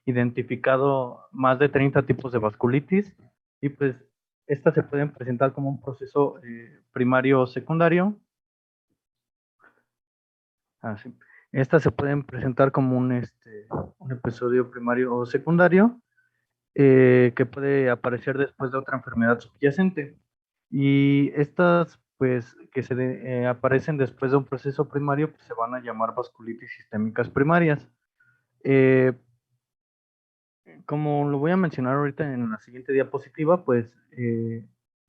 identificado más de 30 tipos de vasculitis y pues estas se pueden presentar como un proceso primario o secundario. Sí. Estas se pueden presentar como un episodio primario o secundario que puede aparecer después de otra enfermedad subyacente. Y estas, pues, que aparecen después de un proceso primario, pues, se van a llamar vasculitis sistémicas primarias. Eh, Como lo voy a mencionar ahorita en la siguiente diapositiva, pues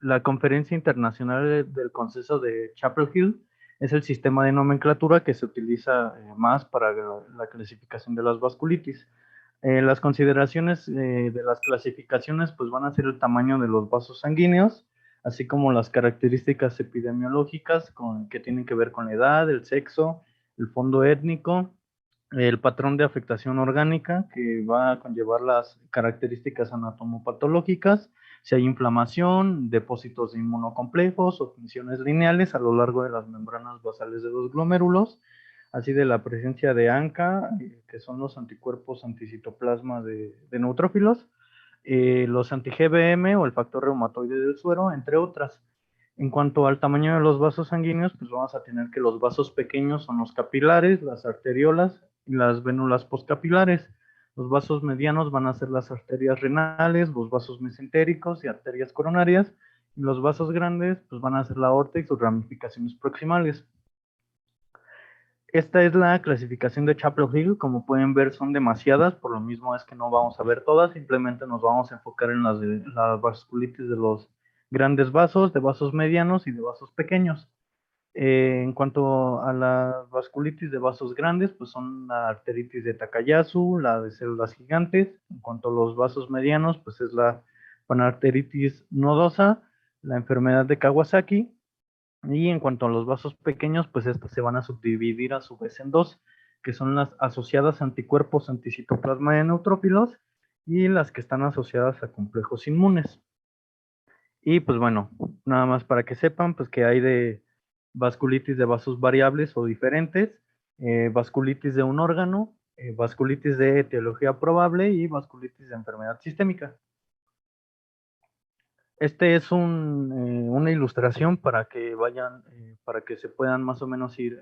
la Conferencia Internacional del Consenso de Chapel Hill es el sistema de nomenclatura que se utiliza más para la clasificación de las vasculitis. Las consideraciones de las clasificaciones pues van a ser el tamaño de los vasos sanguíneos, así como las características epidemiológicas que tienen que ver con la edad, el sexo, el fondo étnico, el patrón de afectación orgánica, que va a conllevar las características anatomopatológicas, si hay inflamación, depósitos de inmunocomplejos o tensiones lineales a lo largo de las membranas basales de los glomérulos, así de la presencia de ANCA, que son los anticuerpos anticitoplasma de neutrófilos, los anti-GBM o el factor reumatoide del suero, entre otras. En cuanto al tamaño de los vasos sanguíneos, pues vamos a tener que los vasos pequeños son los capilares, las arteriolas y las vénulas postcapilares. Los vasos medianos van a ser las arterias renales, los vasos mesentéricos y arterias coronarias. Y los vasos grandes pues van a ser la aorta y sus ramificaciones proximales. Esta es la clasificación de Chapel-Hill. Como pueden ver, son demasiadas, por lo mismo es que no vamos a ver todas, simplemente nos vamos a enfocar en la vasculitis de los grandes vasos, de vasos medianos y de vasos pequeños. En cuanto a la vasculitis de vasos grandes, pues son la arteritis de Takayasu, la de células gigantes. En cuanto a los vasos medianos, pues es la panarteritis nodosa, la enfermedad de Kawasaki. Y en cuanto a los vasos pequeños, pues estas se van a subdividir a su vez en dos, que son las asociadas a anticuerpos anticitoplasma de neutrófilos y las que están asociadas a complejos inmunes. Y pues bueno, nada más para que sepan, pues que hay de vasculitis de vasos variables o diferentes, vasculitis de un órgano, vasculitis de etiología probable y vasculitis de enfermedad sistémica. Este es una ilustración para que vayan, para que se puedan más o menos ir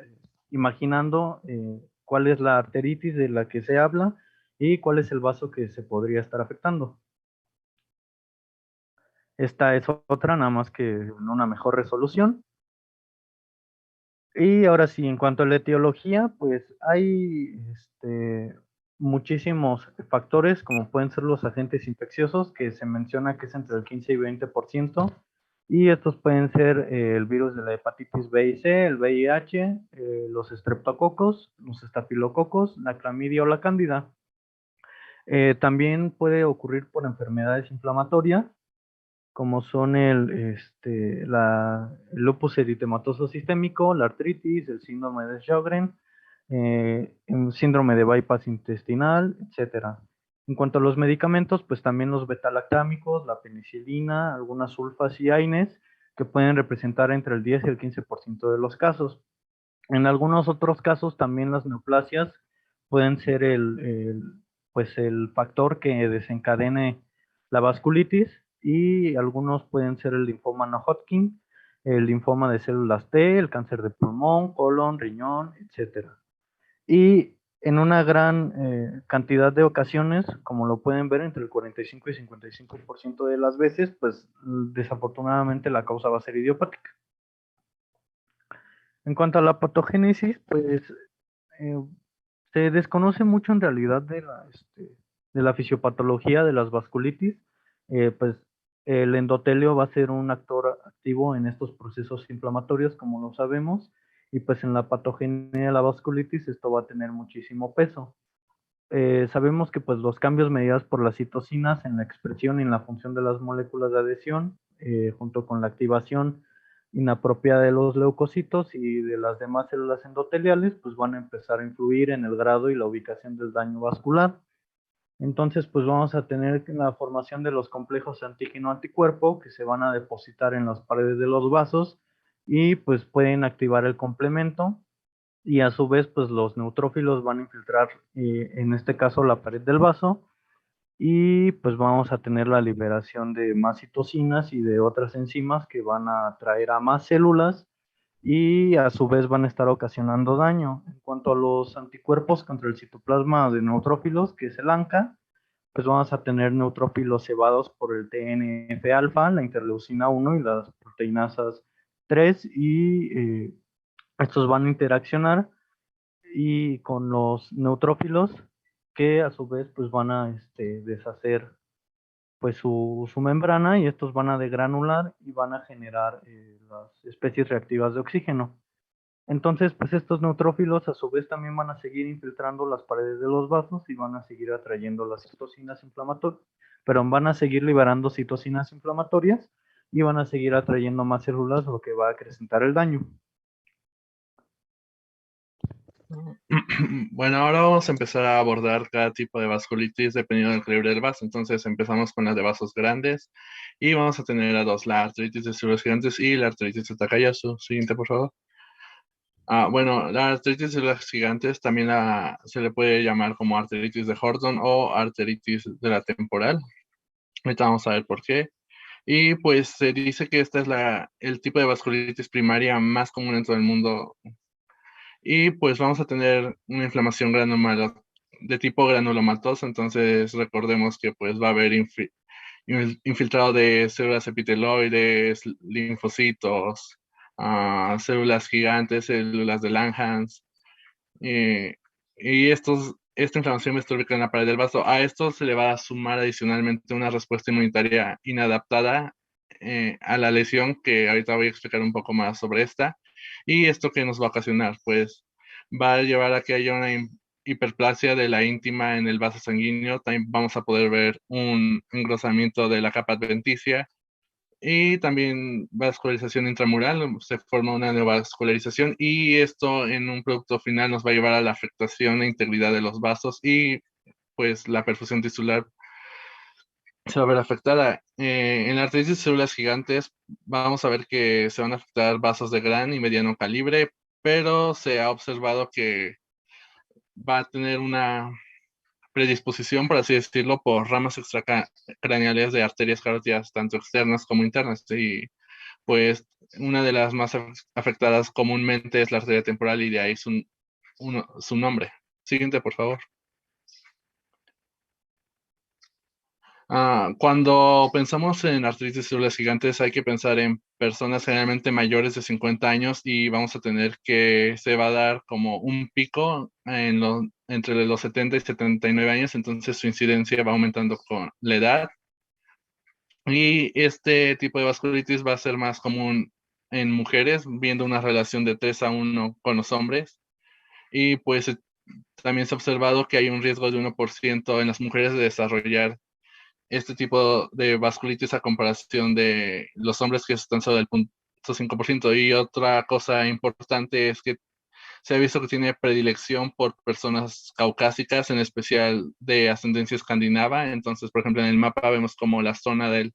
imaginando cuál es la arteritis de la que se habla y cuál es el vaso que se podría estar afectando. Esta es otra, nada más que en una mejor resolución. Y ahora sí, en cuanto a la etiología, pues hay muchísimos factores, como pueden ser los agentes infecciosos, que se menciona que es entre el 15 y 20%, y estos pueden ser el virus de la hepatitis B y C, el VIH, los estreptococos, los estafilococos, la clamidia o la cándida. También puede ocurrir por enfermedades inflamatorias, como son el lupus eritematoso sistémico, la artritis, el síndrome de Sjögren, un síndrome de bypass intestinal, etcétera. En cuanto a los medicamentos, pues también los betalactámicos, la penicilina, algunas sulfas y AINES, que pueden representar entre el 10 y el 15% de los casos. En algunos otros casos también las neoplasias pueden ser pues el factor que desencadene la vasculitis y algunos pueden ser el linfoma no Hodgkin, el linfoma de células T, el cáncer de pulmón, colon, riñón, etcétera. Y en una gran cantidad de ocasiones, como lo pueden ver, entre el 45 y 55% de las veces, pues desafortunadamente la causa va a ser idiopática. En cuanto a la patogénesis, pues eh, se desconoce mucho en realidad de la fisiopatología de las vasculitis. Pues el endotelio va a ser un actor activo en estos procesos inflamatorios, como lo sabemos, y pues en la patogenia de la vasculitis esto va a tener muchísimo peso. Sabemos que pues los cambios mediados por las citocinas en la expresión y en la función de las moléculas de adhesión, junto con la activación inapropiada de los leucocitos y de las demás células endoteliales, pues van a empezar a influir en el grado y la ubicación del daño vascular. Entonces, pues vamos a tener la formación de los complejos antígeno-anticuerpo que se van a depositar en las paredes de los vasos y pues pueden activar el complemento y a su vez pues los neutrófilos van a infiltrar en este caso la pared del vaso y pues vamos a tener la liberación de más citocinas y de otras enzimas que van a atraer a más células y a su vez van a estar ocasionando daño. En cuanto a los anticuerpos contra el citoplasma de neutrófilos, que es el ANCA, pues vamos a tener neutrófilos cebados por el TNF-alfa, la interleucina 1 y las proteinasas 3 y estos van a interaccionar y con los neutrófilos que a su vez pues van a deshacer pues su membrana y estos van a degranular y van a generar las especies reactivas de oxígeno. Entonces, pues estos neutrófilos a su vez también van a seguir infiltrando las paredes de los vasos y van a seguir atrayendo las citocinas inflamatorias, pero van a seguir liberando citocinas inflamatorias y van a seguir atrayendo más células, lo que va a acrecentar el daño. Bueno, ahora vamos a empezar a abordar cada tipo de vasculitis dependiendo del calibre del vaso. Entonces empezamos con las de vasos grandes y vamos a tener a dos, la arteritis de células gigantes y la arteritis de Takayasu. Siguiente, por favor. Bueno, la arteritis de células gigantes también se le puede llamar como arteritis de Horton o arteritis de la temporal. Ahorita vamos a ver por qué. Y pues se dice que esta es el tipo de vasculitis primaria más común en todo el mundo. Y pues vamos a tener una inflamación de tipo granulomatosa, entonces recordemos que pues va a haber infiltrado de células epiteloides, linfocitos, células gigantes, células de Langhans, eh, y esta inflamación va a estar ubicada en la pared del vaso. A esto se le va a sumar adicionalmente una respuesta inmunitaria inadaptada a la lesión, que ahorita voy a explicar un poco más sobre esta. Y esto que nos va a ocasionar, pues va a llevar a que haya una hiperplasia de la íntima en el vaso sanguíneo. También vamos a poder ver un engrosamiento de la capa adventicia y también vascularización intramural. Se forma una neovascularización y esto en un producto final nos va a llevar a la afectación e integridad de los vasos y pues la perfusión tisular se va a ver afectada. En la artritis de células gigantes vamos a ver que se van a afectar vasos de gran y mediano calibre, pero se ha observado que va a tener una predisposición, por así decirlo, por ramas extracraneales de arterias carótidas, tanto externas como internas. Y pues una de las más afectadas comúnmente es la arteria temporal y de ahí su nombre. Siguiente, por favor. Cuando pensamos en artritis de células gigantes hay que pensar en personas generalmente mayores de 50 años y vamos a tener que se va a dar como un pico entre los 70 y 79 años, entonces su incidencia va aumentando con la edad. Y este tipo de vasculitis va a ser más común en mujeres, viendo una relación de 3-1 con los hombres. Y pues también se ha observado que hay un riesgo de 1% en las mujeres de desarrollar este tipo de vasculitis a comparación de los hombres que están solo del 0.5%. Y otra cosa importante es que se ha visto que tiene predilección por personas caucásicas, en especial de ascendencia escandinava. Entonces, por ejemplo, en el mapa vemos como la zona del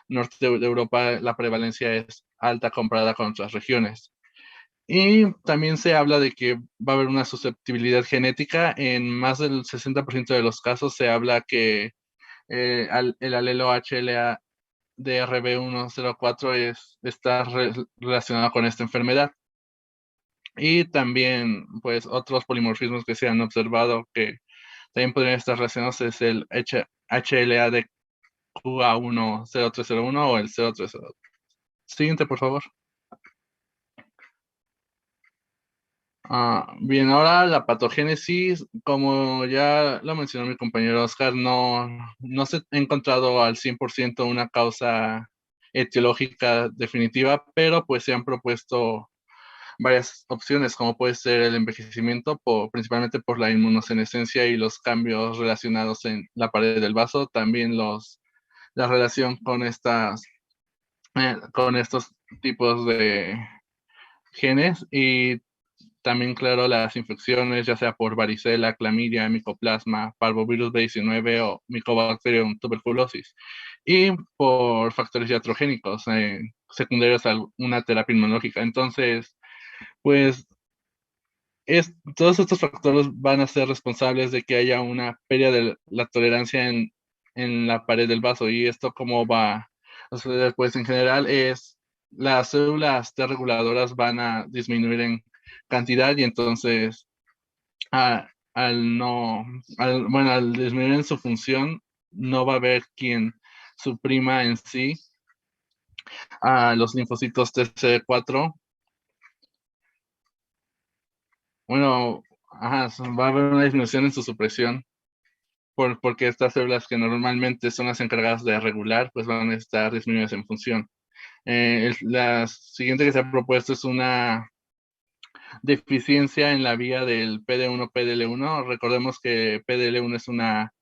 norte de Europa, la prevalencia es alta comparada con otras regiones. Y también se habla de que va a haber una susceptibilidad genética. En más del 60% de los casos se habla que el alelo HLA de RB104 está relacionado con esta enfermedad. Y también, pues, otros polimorfismos que se han observado que también podrían estar relacionados es el HLA de QA10301 o el 0302. Siguiente, por favor. Bien, ahora la patogénesis, como ya lo mencionó mi compañero Oscar, no se ha encontrado al 100% una causa etiológica definitiva, pero pues se han propuesto varias opciones, como puede ser el envejecimiento, principalmente por la inmunosenescencia y los cambios relacionados en la pared del vaso, también la relación con estos tipos de genes y también, claro, las infecciones, ya sea por varicela, clamidia, micoplasma, parvovirus B19 o Mycobacterium tuberculosis. Y por factores iatrogénicos secundarios a una terapia inmunológica. Entonces, pues, todos estos factores van a ser responsables de que haya una pérdida de la tolerancia en la pared del vaso. ¿Y esto cómo va a suceder? Pues en general las células T reguladoras van a disminuir en cantidad y entonces al no, bueno, al disminuir en su función, no va a haber quien suprima en sí a los linfocitos TCD4. Bueno, ajá, va a haber una disminución en su supresión porque estas células que normalmente son las encargadas de regular, pues van a estar disminuidas en función. La siguiente que se ha propuesto es una deficiencia en la vía del PD1-PDL1. Recordemos que PDL1 es una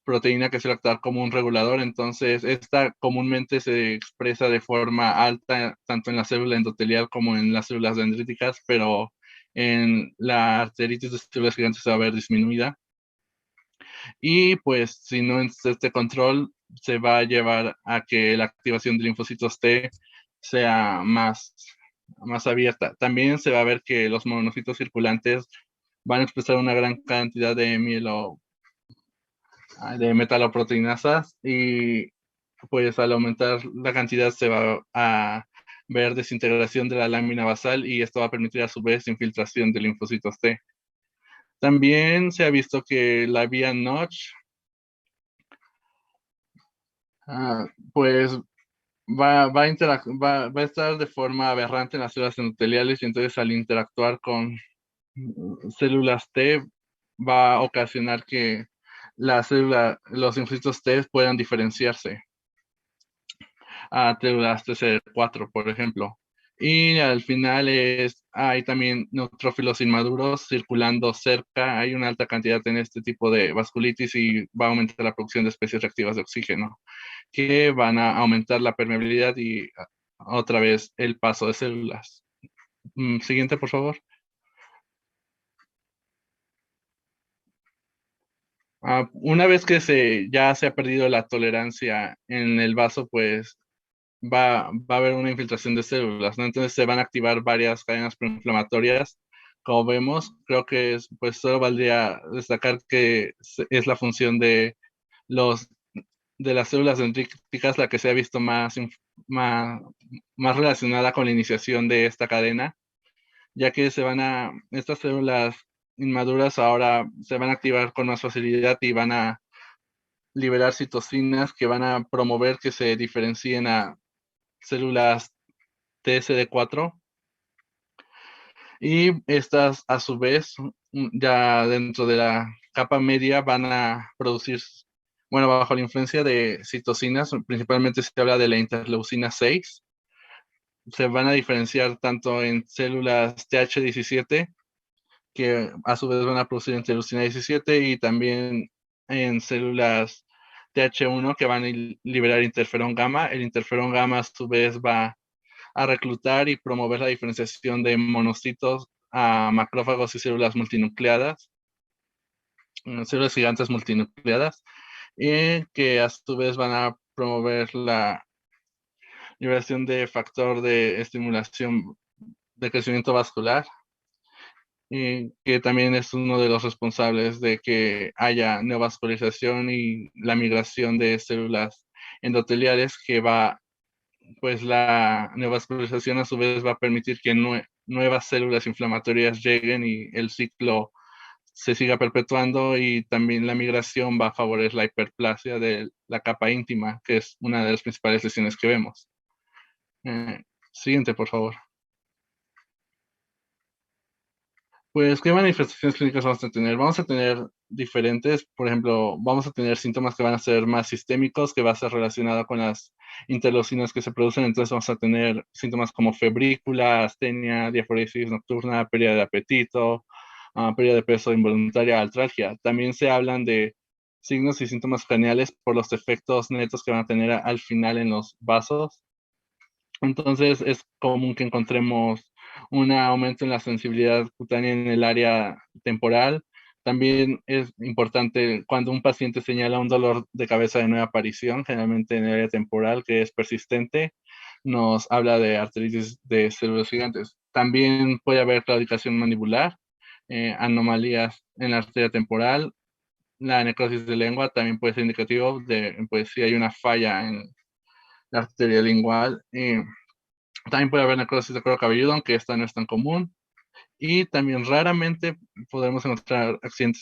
proteína que suele actuar como un regulador, entonces esta comúnmente se expresa de forma alta tanto en la célula endotelial como en las células dendríticas, pero en la arteritis de células gigantes se va a ver disminuida. Y pues si no es este control, se va a llevar a que la activación de linfocitos T sea más abierta. También se va a ver que los monocitos circulantes van a expresar una gran cantidad de metaloproteinasas y pues al aumentar la cantidad se va a ver desintegración de la lámina basal y esto va a permitir a su vez infiltración de linfocitos T. También se ha visto que la vía Notch pues va a estar de forma aberrante en las células endoteliales y entonces al interactuar con células T va a ocasionar que los linfocitos T puedan diferenciarse a células TCD4, por ejemplo. Y al final hay también neutrófilos inmaduros circulando cerca. Hay una alta cantidad en este tipo de vasculitis y va a aumentar la producción de especies reactivas de oxígeno, que van a aumentar la permeabilidad y otra vez el paso de células. Siguiente, por favor. Una vez que ya se ha perdido la tolerancia en el vaso, pues va a haber una infiltración de células, ¿no? Entonces se van a activar varias cadenas proinflamatorias. Como vemos, creo que pues solo valdría destacar que es la función los, de las células dendríticas la que se ha visto más, más relacionada con la iniciación de esta cadena, ya que estas células inmaduras ahora se van a activar con más facilidad y van a liberar citocinas que van a promover que se diferencien a células TSD4 y estas a su vez ya dentro de la capa media van a producir, bueno, bajo la influencia de citocinas, principalmente se habla de la interleucina 6, se van a diferenciar tanto en células TH17 que a su vez van a producir interleucina 17 y también en células TH1 que van a liberar interferón gamma. El interferón gamma a su vez va a reclutar y promover la diferenciación de monocitos a macrófagos y células multinucleadas, células gigantes multinucleadas, y que a su vez van a promover la liberación de factor de estimulación de crecimiento vascular, y que también es uno de los responsables de que haya neovascularización y la migración de células endoteliales que pues la neovascularización a su vez va a permitir que nuevas células inflamatorias lleguen y el ciclo se siga perpetuando y también la migración va a favorecer la hiperplasia de la capa íntima, que es una de las principales lesiones que vemos. Siguiente, por favor. Pues, ¿qué manifestaciones clínicas vamos a tener? Vamos a tener diferentes, por ejemplo, vamos a tener síntomas que van a ser más sistémicos, que va a ser relacionado con las interleucinas que se producen, entonces vamos a tener síntomas como febrícula, astenia, diaforesis nocturna, pérdida de apetito, pérdida de peso involuntaria, artralgia. También se hablan de signos y síntomas craneales por los efectos netos que van a tener al final en los vasos. Entonces es común que encontremos un aumento en la sensibilidad cutánea en el área temporal. También es importante cuando un paciente señala un dolor de cabeza de nueva aparición, generalmente en el área temporal, que es persistente, nos habla de arteritis de células gigantes. También puede haber claudicación mandibular, anomalías en la arteria temporal, la necrosis de lengua también puede ser indicativo de, pues, si hay una falla en la arteria lingual. También puede haber necrosis de cuero cabelludo, aunque esta no es tan común. Y también raramente podemos encontrar accidente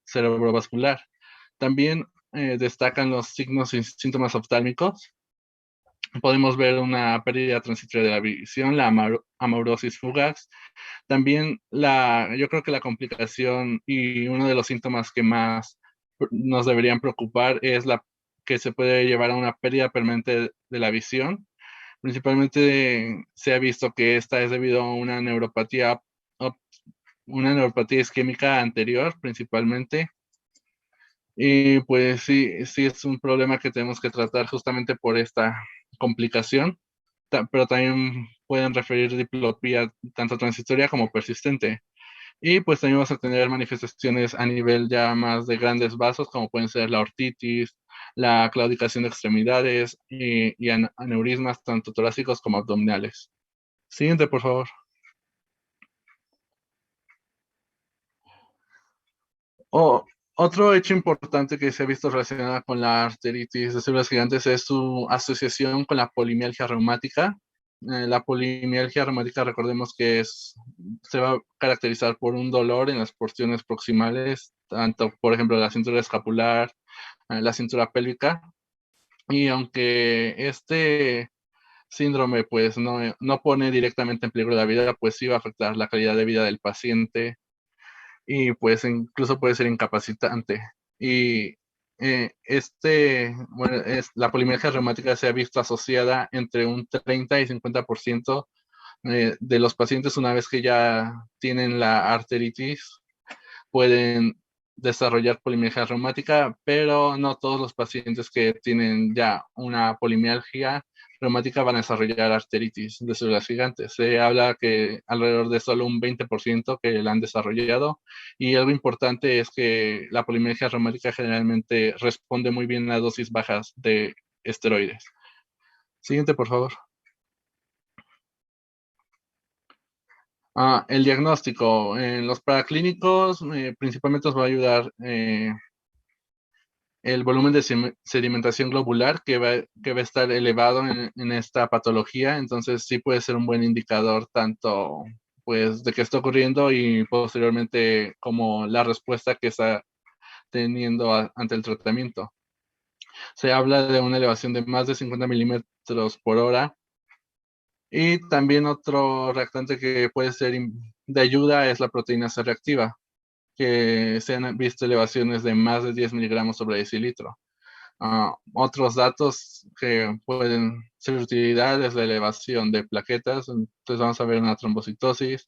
cerebrovascular. También destacan los signos y síntomas oftálmicos. Podemos ver una pérdida transitoria de la visión, la amaurosis fugaz. También yo creo que la complicación y uno de los síntomas que más nos deberían preocupar es la que se puede llevar a una pérdida permanente de la visión. Principalmente se ha visto que esta es debido a una neuropatía isquémica anterior, principalmente. Y pues sí, sí es un problema que tenemos que tratar justamente por esta complicación, pero también pueden referir diplopía tanto transitoria como persistente. Y pues también vamos a tener manifestaciones a nivel ya más de grandes vasos, como pueden ser la ortitis, la claudicación de extremidades y aneurismas tanto torácicos como abdominales. Siguiente, por favor. Otro hecho importante que se ha visto relacionado con la arteritis de células gigantes es su asociación con la polimialgia reumática. La polimialgia reumática, recordemos que se va a caracterizar por un dolor en las porciones proximales, tanto, por ejemplo, la cintura escapular, la cintura pélvica. Y aunque este síndrome pues no pone directamente en peligro la vida, pues sí va a afectar la calidad de vida del paciente y pues incluso puede ser incapacitante. Y bueno, la polimialgia reumática se ha visto asociada entre un 30 y 50% de los pacientes una vez que ya tienen la arteritis, pueden desarrollar polimialgia reumática, pero no todos los pacientes que tienen ya una polimialgia reumática van a desarrollar arteritis de células gigantes. Se habla que alrededor de solo un 20% que la han desarrollado, y algo importante es que la polimialgia reumática generalmente responde muy bien a dosis bajas de esteroides. Siguiente, por favor. El diagnóstico. En los paraclínicos, principalmente nos va a ayudar el volumen de sedimentación globular que va a estar elevado en esta patología. Entonces sí puede ser un buen indicador tanto pues de qué está ocurriendo y posteriormente como la respuesta que está teniendo ante el tratamiento. Se habla de una elevación de más de 50 milímetros por hora. Y también otro reactante que puede ser de ayuda es la proteína C reactiva, que se han visto elevaciones de más de 10 miligramos sobre decilitro. Otros datos que pueden ser de utilidad es la elevación de plaquetas. Entonces vamos a ver una trombocitosis.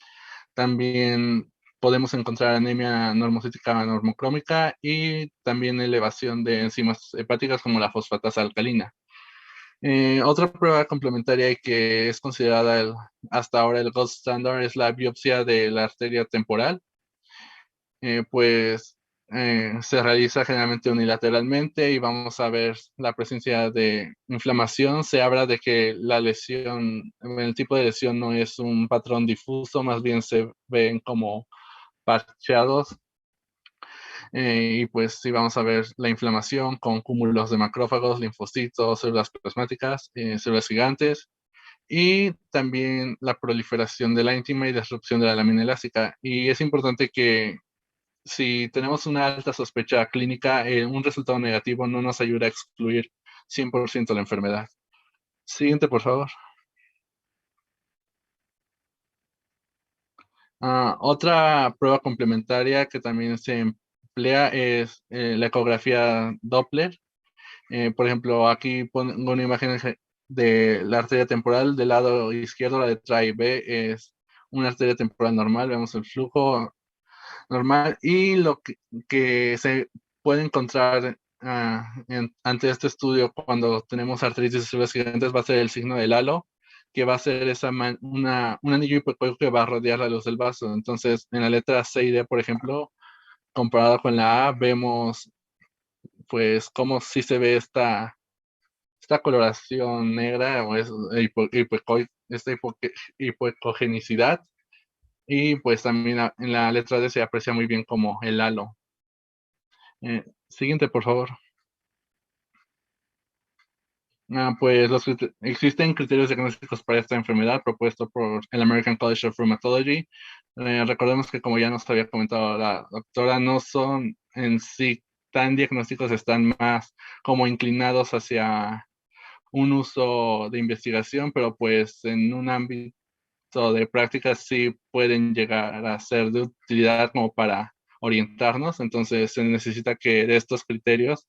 También podemos encontrar anemia normocítica normocrómica y también elevación de enzimas hepáticas como la fosfatasa alcalina. Otra prueba complementaria y que es considerada hasta ahora el gold standard es la biopsia de la arteria temporal. Pues se realiza generalmente unilateralmente y vamos a ver la presencia de inflamación. Se habla de que la lesión, el tipo de lesión no es un patrón difuso, más bien se ven como parcheados. Y pues sí vamos a ver la inflamación con cúmulos de macrófagos, linfocitos, células plasmáticas, células gigantes, y también la proliferación de la íntima y disrupción de la lámina elástica. Y es importante que si tenemos una alta sospecha clínica, un resultado negativo no nos ayuda a excluir 100% la enfermedad. Siguiente, por favor. Otra prueba complementaria que también se emplea es la ecografía Doppler. Por ejemplo, aquí pongo una imagen de la arteria temporal. Del lado izquierdo, la letra A y B es una arteria temporal normal. Vemos el flujo normal y lo que se puede encontrar ante este estudio cuando tenemos artritis de células gigantes va a ser el signo del halo, que va a ser un anillo hipoecuático que va a rodear la luz del vaso. Entonces, en la letra C y D, por ejemplo, comparado con la A, vemos pues cómo sí se ve esta coloración negra o esta hipoecogenicidad, y pues también en la letra D se aprecia muy bien como el halo. Siguiente, por favor. Pues existen criterios diagnósticos para esta enfermedad propuesto por el American College of Rheumatology. Recordemos que, como ya nos había comentado la doctora, no son en sí tan diagnósticos, están más como inclinados hacia un uso de investigación, pero pues en un ámbito de práctica sí pueden llegar a ser de utilidad como para orientarnos. Entonces se necesita que de estos criterios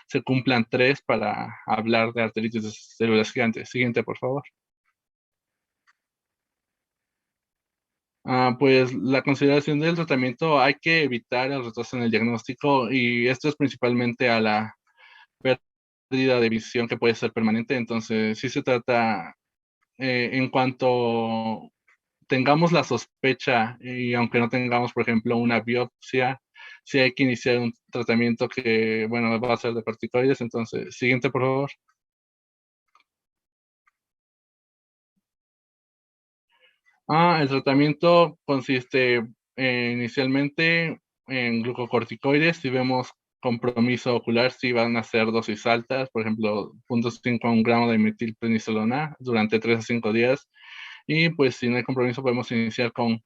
se cumplan tres para hablar de arteritis de células gigantes. Siguiente, por favor. Pues la consideración del tratamiento, hay que evitar el retraso en el diagnóstico, y esto es principalmente a la pérdida de visión que puede ser permanente. Entonces sí se trata, en cuanto tengamos la sospecha, y aunque no tengamos, por ejemplo, una biopsia, sí hay que iniciar un tratamiento que, bueno, va a ser de corticoides. Entonces, siguiente, por favor. El tratamiento consiste, inicialmente en glucocorticoides. Si vemos compromiso ocular, si van a ser dosis altas, por ejemplo, 0.5 a 1 gramo de metilprednisolona durante 3 a 5 días. Y pues si no hay compromiso, podemos iniciar con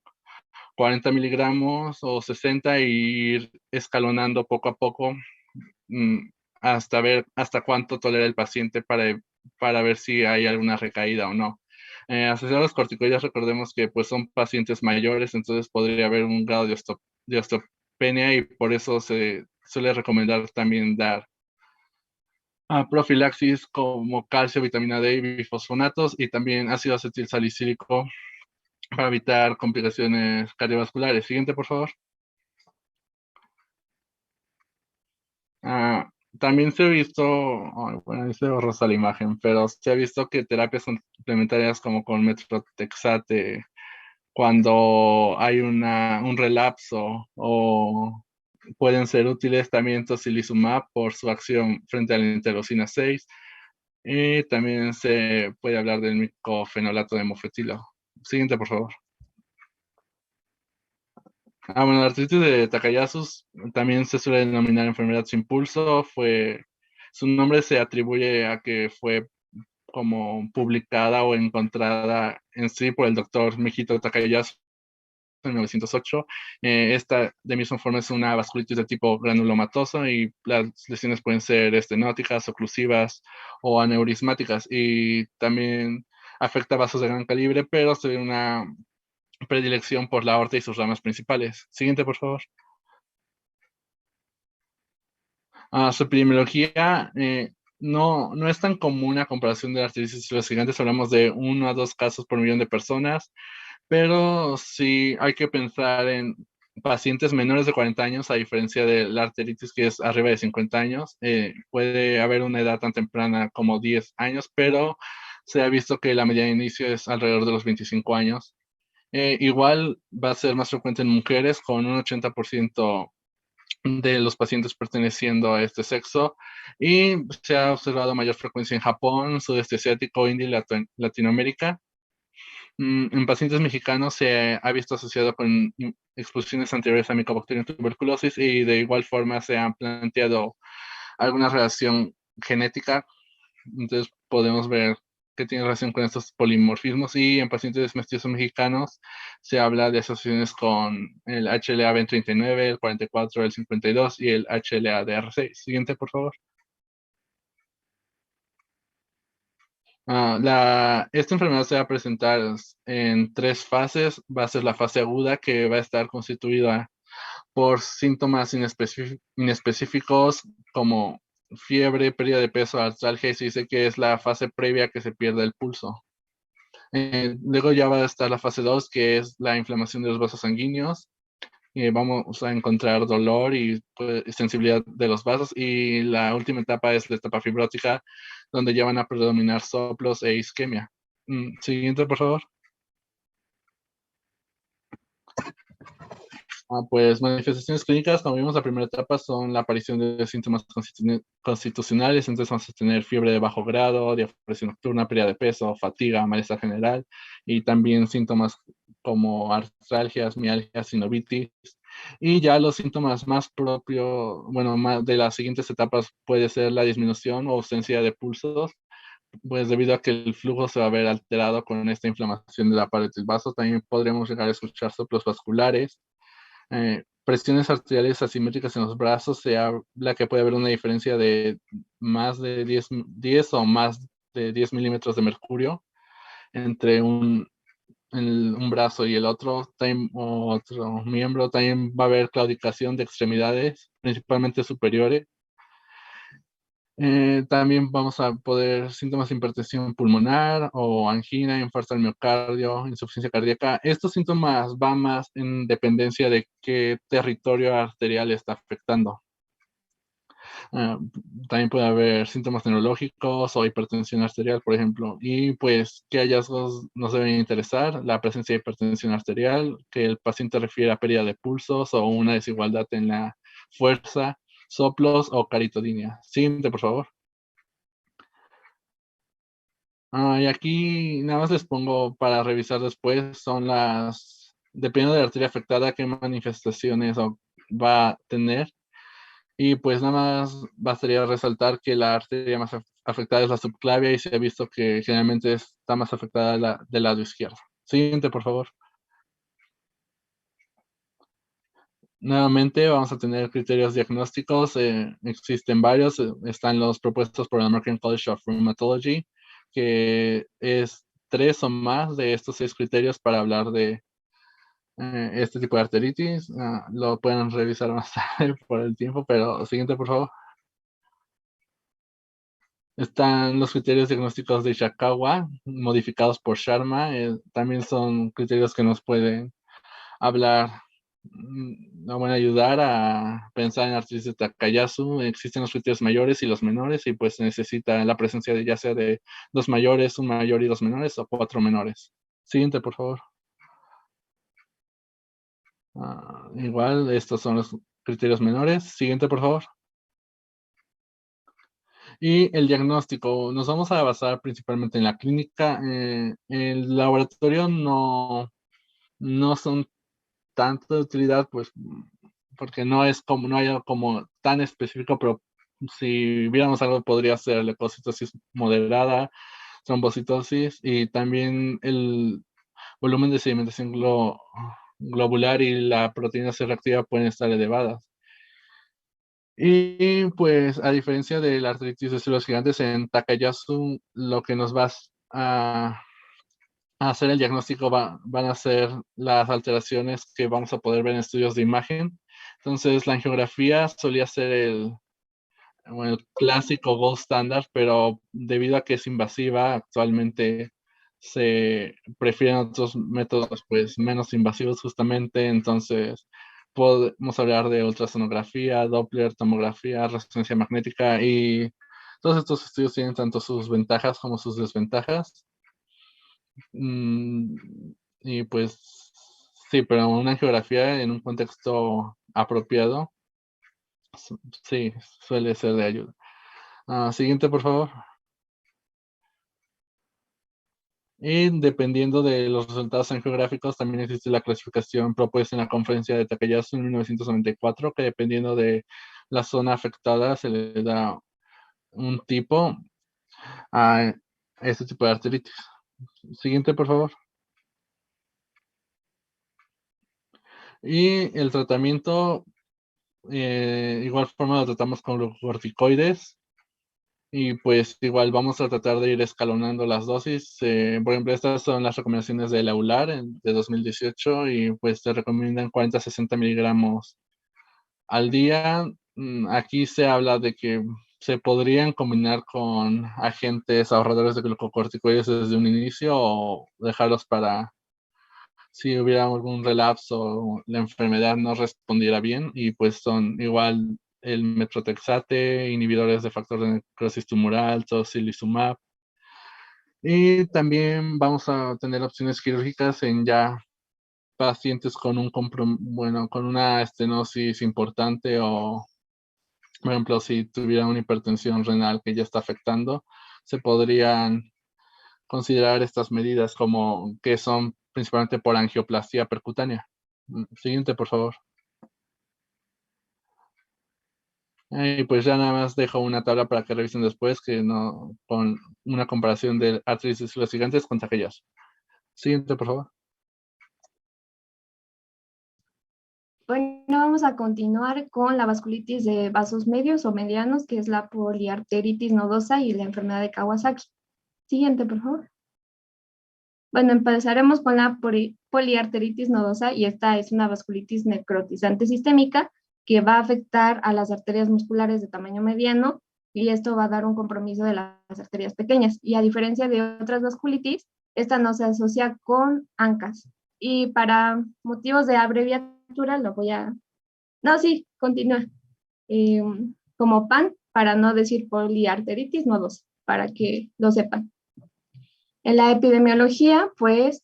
40 miligramos o 60 y ir escalonando poco a poco, mm, hasta ver hasta cuánto tolera el paciente para ver si hay alguna recaída o no. Asociado a los corticoides, recordemos que pues son pacientes mayores, entonces podría haber un grado de osteopenia, y por eso se suele recomendar también dar profilaxis como calcio, vitamina D y bifosfonatos, y también ácido acetilsalicílico para evitar complicaciones cardiovasculares. Siguiente, por favor. Ah, También se ha visto, bueno, ahí se borró la imagen, pero se ha visto que terapias complementarias como con metrotexate, cuando hay un relapso, o pueden ser útiles también tocilizumab por su acción frente a la interleucina 6, y también se puede hablar del micofenolato de mofetilo. Siguiente, por favor. Bueno, la artritis de Takayasu también se suele denominar enfermedad sin pulso. Su nombre se atribuye a que fue como publicada o encontrada en sí por el doctor Mijito Takayasu en 1908. Esta de misma forma es una vasculitis de tipo granulomatoso, y las lesiones pueden ser estenóticas, oclusivas o aneurismáticas, y también afecta vasos de gran calibre, pero se ve una predilección por la aorta y sus ramas principales. Siguiente, por favor. Su epidemiología, no es tan común a comparación de la artritis de los gigantes. Hablamos de 1 a 2 casos por millón de personas, pero sí hay que pensar en pacientes menores de 40 años, a diferencia de la arteritis que es arriba de 50 años. Puede haber una edad tan temprana como 10 años, pero se ha visto que la media de inicio es alrededor de los 25 años. Igual va a ser más frecuente en mujeres, con un 80% de los pacientes perteneciendo a este sexo, y se ha observado mayor frecuencia en Japón, sudeste asiático, India y Latinoamérica. En pacientes mexicanos se ha visto asociado con exposiciones anteriores a Mycobacterium tuberculosis, y de igual forma se han planteado alguna relación genética. Entonces podemos ver que tiene relación con estos polimorfismos, y en pacientes mestizos mexicanos se habla de asociaciones con el HLA-B39, el 44, el 52 y el HLA-DR6. Siguiente, por favor. Esta enfermedad se va a presentar en tres fases. Va a ser la fase aguda, que va a estar constituida por síntomas inespecíficos como fiebre, pérdida de peso, artralgia, y se dice que es la fase previa a que se pierda el pulso. Luego ya va a estar la fase 2, que es la inflamación de los vasos sanguíneos. Vamos a encontrar dolor y pues, sensibilidad de los vasos. Y la última etapa es la etapa fibrótica, donde ya van a predominar soplos e isquemia. Siguiente, por favor. Pues manifestaciones clínicas, como vimos, la primera etapa son la aparición de síntomas constitucionales. Entonces vamos a tener fiebre de bajo grado, diafragma nocturna, pérdida de peso, fatiga, malestar general, y también síntomas como artralgias, mialgias, sinovitis. Y ya los síntomas más propios, bueno, más de las siguientes etapas puede ser la disminución o ausencia de pulsos, pues debido a que el flujo se va a ver alterado con esta inflamación de la pared del vaso. También podremos llegar a escuchar soplos vasculares, presiones arteriales asimétricas en los brazos. Se habla que puede haber una diferencia de más de 10 o más de 10 milímetros de mercurio entre un brazo y el otro, o otro miembro. También va a haber claudicación de extremidades, principalmente superiores. También vamos a poder síntomas de hipertensión pulmonar o angina, infarto al miocardio, insuficiencia cardíaca. Estos síntomas van más en dependencia de qué territorio arterial está afectando. Ah, también puede haber síntomas neurológicos o hipertensión arterial, por ejemplo. Y pues, ¿qué hallazgos nos deben interesar? La presencia de hipertensión arterial, que el paciente refiere a pérdida de pulsos o una desigualdad en la fuerza, soplos o caritodinia. Siguiente, por favor. Y aquí nada más les pongo para revisar después, son dependiendo de la arteria afectada, qué manifestaciones va a tener. Y pues nada más bastaría resaltar que la arteria más afectada es la subclavia y se ha visto que generalmente está más afectada del lado izquierdo. Siguiente, por favor. Nuevamente vamos a tener criterios diagnósticos. Existen varios. Están los propuestos por el American College of Rheumatology, que es 3 o más de estos 6 criterios para hablar de este tipo de arteritis. Lo pueden revisar más tarde por el tiempo, pero siguiente, por favor. Están los criterios diagnósticos de Ishikawa, modificados por Sharma. También son criterios que nos pueden hablar, nos van a ayudar a pensar en artritis de Takayasu. Existen los criterios mayores y los menores, y pues se necesita la presencia de ya sea de 2 mayores, un mayor y 2 menores, o 4 menores. Siguiente, por favor. Igual, estos son los criterios menores. Siguiente, por favor. Y el diagnóstico, nos vamos a basar principalmente en la clínica. El laboratorio no son tanto de utilidad, pues, porque no hay algo como tan específico, pero si viéramos algo podría ser leucocitosis moderada, trombocitosis, y también el volumen de sedimentación globular y la proteína C reactiva pueden estar elevadas. Y pues, a diferencia de la artritis de células gigantes, en Takayasu lo que nos va a hacer el diagnóstico van a ser las alteraciones que vamos a poder ver en estudios de imagen. Entonces, la angiografía solía ser bueno, el clásico gold standard, pero debido a que es invasiva, actualmente se prefieren otros métodos pues menos invasivos justamente. Entonces, podemos hablar de ultrasonografía, Doppler, tomografía, resonancia magnética, y todos estos estudios tienen tanto sus ventajas como sus desventajas. Mm, y pues sí, pero una geografía en un contexto apropiado, sí, suele ser de ayuda. Siguiente, por favor. Y dependiendo de los resultados angiográficos, también existe la clasificación propuesta en la conferencia de Takayasu en 1994, que dependiendo de la zona afectada se le da un tipo a este tipo de arteritis. Siguiente, por favor. Y el tratamiento, igual forma lo tratamos con glucocorticoides, y pues igual vamos a tratar de ir escalonando las dosis. Por ejemplo, estas son las recomendaciones del EULAR de 2018, y pues se recomiendan 40 a 60 miligramos al día. Aquí se habla de que se podrían combinar con agentes ahorradores de glucocorticoides desde un inicio, o dejarlos para si hubiera algún relapso o la enfermedad no respondiera bien. Y pues son igual el metrotexate, inhibidores de factor de necrosis tumoral, tocilizumab. Y también vamos a tener opciones quirúrgicas en ya pacientes con bueno, con una estenosis importante, o por ejemplo, si tuviera una hipertensión renal que ya está afectando, se podrían considerar estas medidas como que son principalmente por angioplastia percutánea. Siguiente, por favor. Y pues ya nada más dejo una tabla para que revisen después, que no, con una comparación de artritis de células gigantes con Takayusu. Siguiente, por favor. Bueno, vamos a continuar con la vasculitis de vasos medios o medianos, que es la poliarteritis nodosa y la enfermedad de Kawasaki. Siguiente, por favor. Bueno, empezaremos con la poliarteritis nodosa, y esta es una vasculitis necrotizante sistémica que va a afectar a las arterias musculares de tamaño mediano, y esto va a dar un compromiso de las arterias pequeñas. Y a diferencia de otras vasculitis, esta no se asocia con ANCAS. Y para motivos de abreviatura lo voy a... No, sí, continúa. Como PAN, para no decir poliarteritis nodosa, para que lo sepan. En la epidemiología, pues,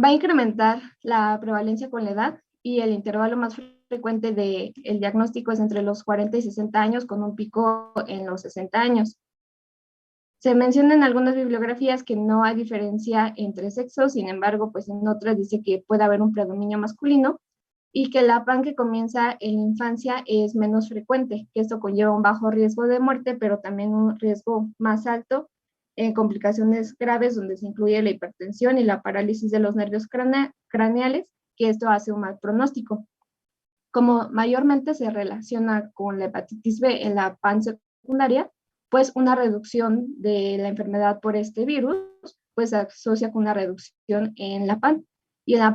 va a incrementar la prevalencia con la edad, y el intervalo más frecuente del diagnóstico es entre los 40 y 60 años, con un pico en los 60 años. Se menciona en algunas bibliografías que no hay diferencia entre sexos, sin embargo, pues en otras dice que puede haber un predominio masculino, y que la PAN que comienza en la infancia es menos frecuente, que esto conlleva un bajo riesgo de muerte, pero también un riesgo más alto en complicaciones graves, donde se incluye la hipertensión y la parálisis de los nervios craneales, que esto hace un mal pronóstico. Como mayormente se relaciona con la hepatitis B en la PAN secundaria, pues una reducción de la enfermedad por este virus, pues se asocia con una reducción en la PAN. Y en la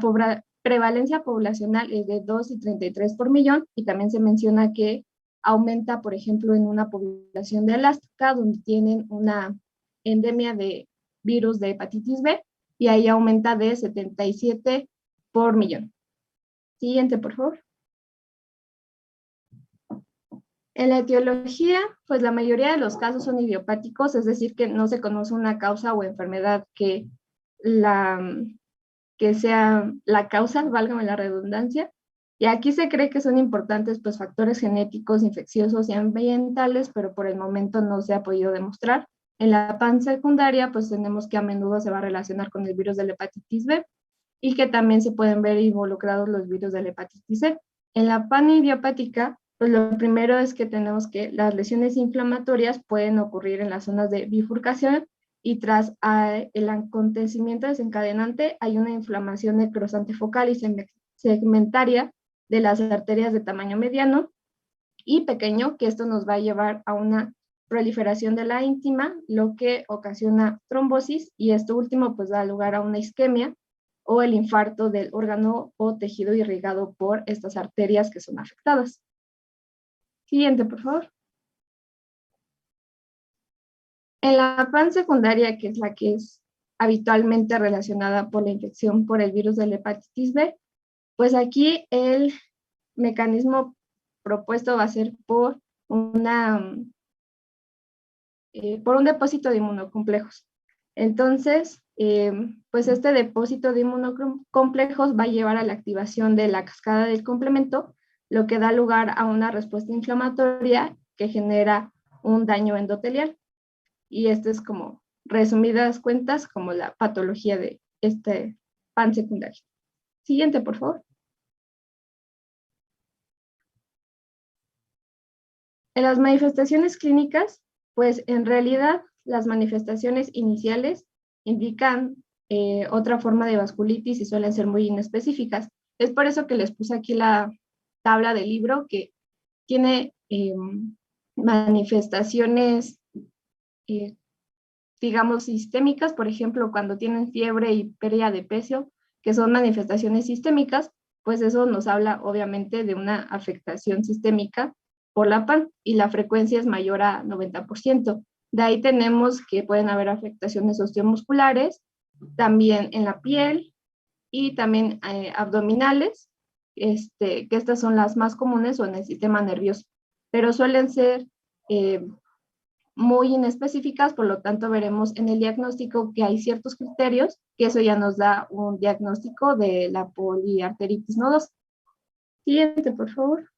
prevalencia poblacional es de 2 y 33 por millón, y también se menciona que aumenta, por ejemplo, en una población de Alaska, donde tienen una endemia de virus de hepatitis B, y ahí aumenta de 77 por millón. Siguiente, por favor. En la etiología, pues la mayoría de los casos son idiopáticos, es decir, que no se conoce una causa o enfermedad que sea la causa, válgame la redundancia. Y aquí se cree que son importantes pues factores genéticos, infecciosos y ambientales, pero por el momento no se ha podido demostrar. En la PAN secundaria, pues tenemos que a menudo se va a relacionar con el virus de la hepatitis B, y que también se pueden ver involucrados los virus de la hepatitis C. En la PAN idiopática, pues lo primero es que tenemos que las lesiones inflamatorias pueden ocurrir en las zonas de bifurcación, y tras el acontecimiento desencadenante hay una inflamación necrosante focal y segmentaria de las arterias de tamaño mediano y pequeño, que esto nos va a llevar a una proliferación de la íntima, lo que ocasiona trombosis, y esto último pues da lugar a una isquemia o el infarto del órgano o tejido irrigado por estas arterias que son afectadas. Siguiente, por favor. En la PAN secundaria, que es la que es habitualmente relacionada por la infección por el virus de la hepatitis B, pues aquí el mecanismo propuesto va a ser por un depósito de inmunocomplejos. Entonces, pues este depósito de inmunocomplejos va a llevar a la activación de la cascada del complemento, lo que da lugar a una respuesta inflamatoria que genera un daño endotelial. Y esto es, como resumidas cuentas, como la patología de este PAN secundario. Siguiente, por favor. En las manifestaciones clínicas, pues en realidad las manifestaciones iniciales indican otra forma de vasculitis y suelen ser muy inespecíficas. Es por eso que les puse aquí la tabla del libro, que tiene manifestaciones, digamos, sistémicas, por ejemplo, cuando tienen fiebre y pérdida de peso, que son manifestaciones sistémicas, pues eso nos habla obviamente de una afectación sistémica por la PAN, y la frecuencia es mayor a 90%. De ahí tenemos que pueden haber afectaciones osteomusculares, también en la piel y también abdominales, que estas son las más comunes, o en el sistema nervioso, pero suelen ser muy inespecíficas, por lo tanto veremos en el diagnóstico que hay ciertos criterios, que eso ya nos da un diagnóstico de la poliarteritis nodosa. Siguiente, por favor.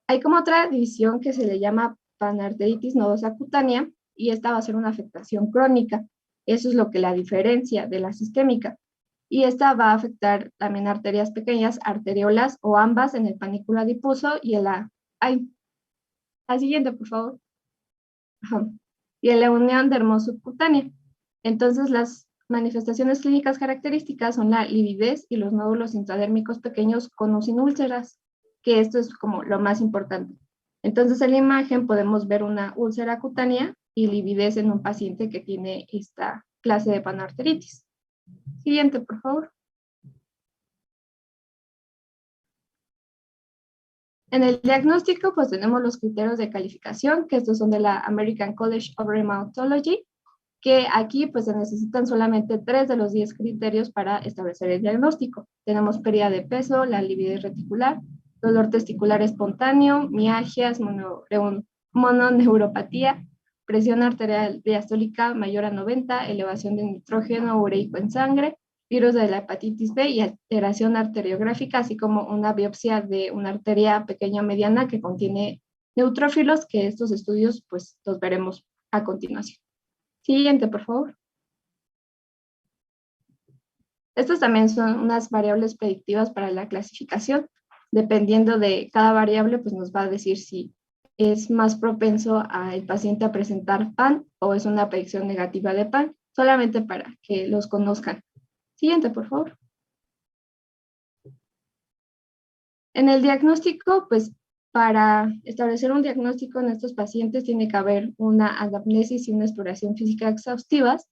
Hay como otra división que se le llama panarteritis nodosa cutánea, y esta va a ser una afectación crónica. Eso es lo que la diferencia de la sistémica. y esta va a afectar también arterias pequeñas, arteriolas o ambas en el panículo adiposo y en la... Ay, la siguiente, por favor. Ajá. Y en la unión dermosubcutánea. Entonces, las manifestaciones clínicas características son la lividez y los nódulos intradérmicos pequeños con o sin úlceras, que esto es como lo más importante. Entonces, en la imagen podemos ver una úlcera cutánea y lividez en un paciente que tiene esta clase de panarteritis. Siguiente, por favor. En el diagnóstico, pues tenemos los criterios de calificación, que estos son de la American College of Rheumatology, que aquí pues se necesitan solamente 3 de los 10 criterios para establecer el diagnóstico. Tenemos pérdida de peso, la lividez reticular, dolor testicular espontáneo, mialgias, mononeuropatía, presión arterial diastólica mayor a 90, elevación de nitrógeno ureico en sangre, virus de la hepatitis B y alteración arteriográfica, así como una biopsia de una arteria pequeña mediana que contiene neutrófilos, que estos estudios pues los veremos a continuación. Siguiente, por favor. Estos también son unas variables predictivas para la clasificación. Dependiendo de cada variable, pues nos va a decir si es más propenso al paciente a presentar PAN o es una predicción negativa de PAN, solamente para que los conozcan. Siguiente, por favor. En el diagnóstico, pues para establecer un diagnóstico en estos pacientes tiene que haber una anamnesis y una exploración física exhaustivas.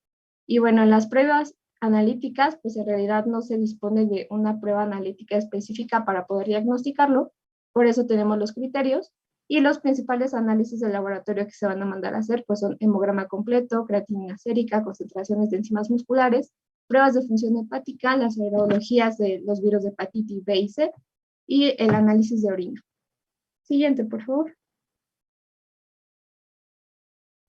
Y bueno, en las pruebas analíticas, pues en realidad no se dispone de una prueba analítica específica para poder diagnosticarlo. Por eso tenemos los criterios. Y los principales análisis de laboratorio que se van a mandar a hacer, pues son hemograma completo, creatinina sérica, concentraciones de enzimas musculares, pruebas de función hepática, las serologías de los virus de hepatitis B y C, y el análisis de orina. Siguiente, por favor.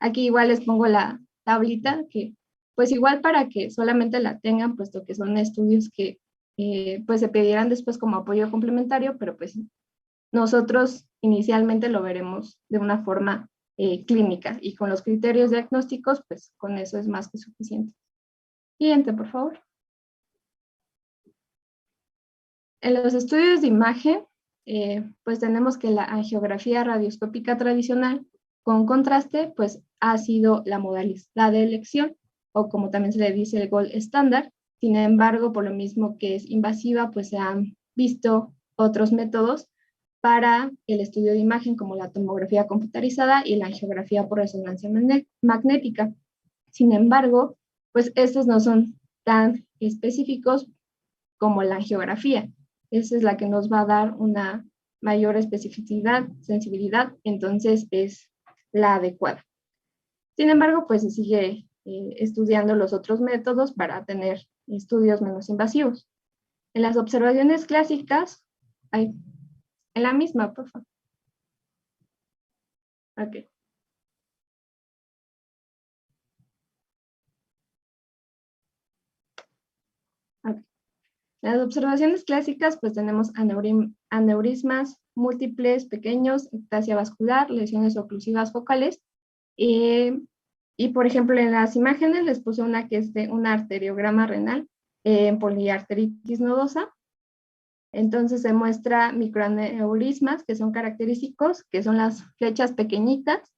Aquí igual les pongo la tablita, que pues igual para que solamente la tengan, puesto que son estudios que pues se pedirán después como apoyo complementario, pero pues nosotros inicialmente lo veremos de una forma clínica y con los criterios diagnósticos, pues con eso es más que suficiente. Siguiente, por favor. En los estudios de imagen, pues tenemos que la angiografía radioscópica tradicional con contraste, pues ha sido la modalidad de elección, o como también se le dice el gold estándar. Sin embargo, por lo mismo que es invasiva, pues se han visto otros métodos para el estudio de imagen, como la tomografía computarizada y la angiografía por resonancia magnética. Sin embargo, pues estos no son tan específicos como la angiografía. Esa es la que nos va a dar una mayor especificidad, sensibilidad, entonces es la adecuada. Sin embargo, pues se sigue estudiando los otros métodos para tener estudios menos invasivos. En las observaciones clásicas, en la misma, por favor. Ok. Okay. Las observaciones clásicas, pues tenemos aneurismas múltiples pequeños, ectasia vascular, lesiones oclusivas focales. Y por ejemplo, en las imágenes les puse una que es de un arteriograma renal en poliarteritis nodosa. Entonces se muestra microaneurismas que son característicos, que son las flechas pequeñitas.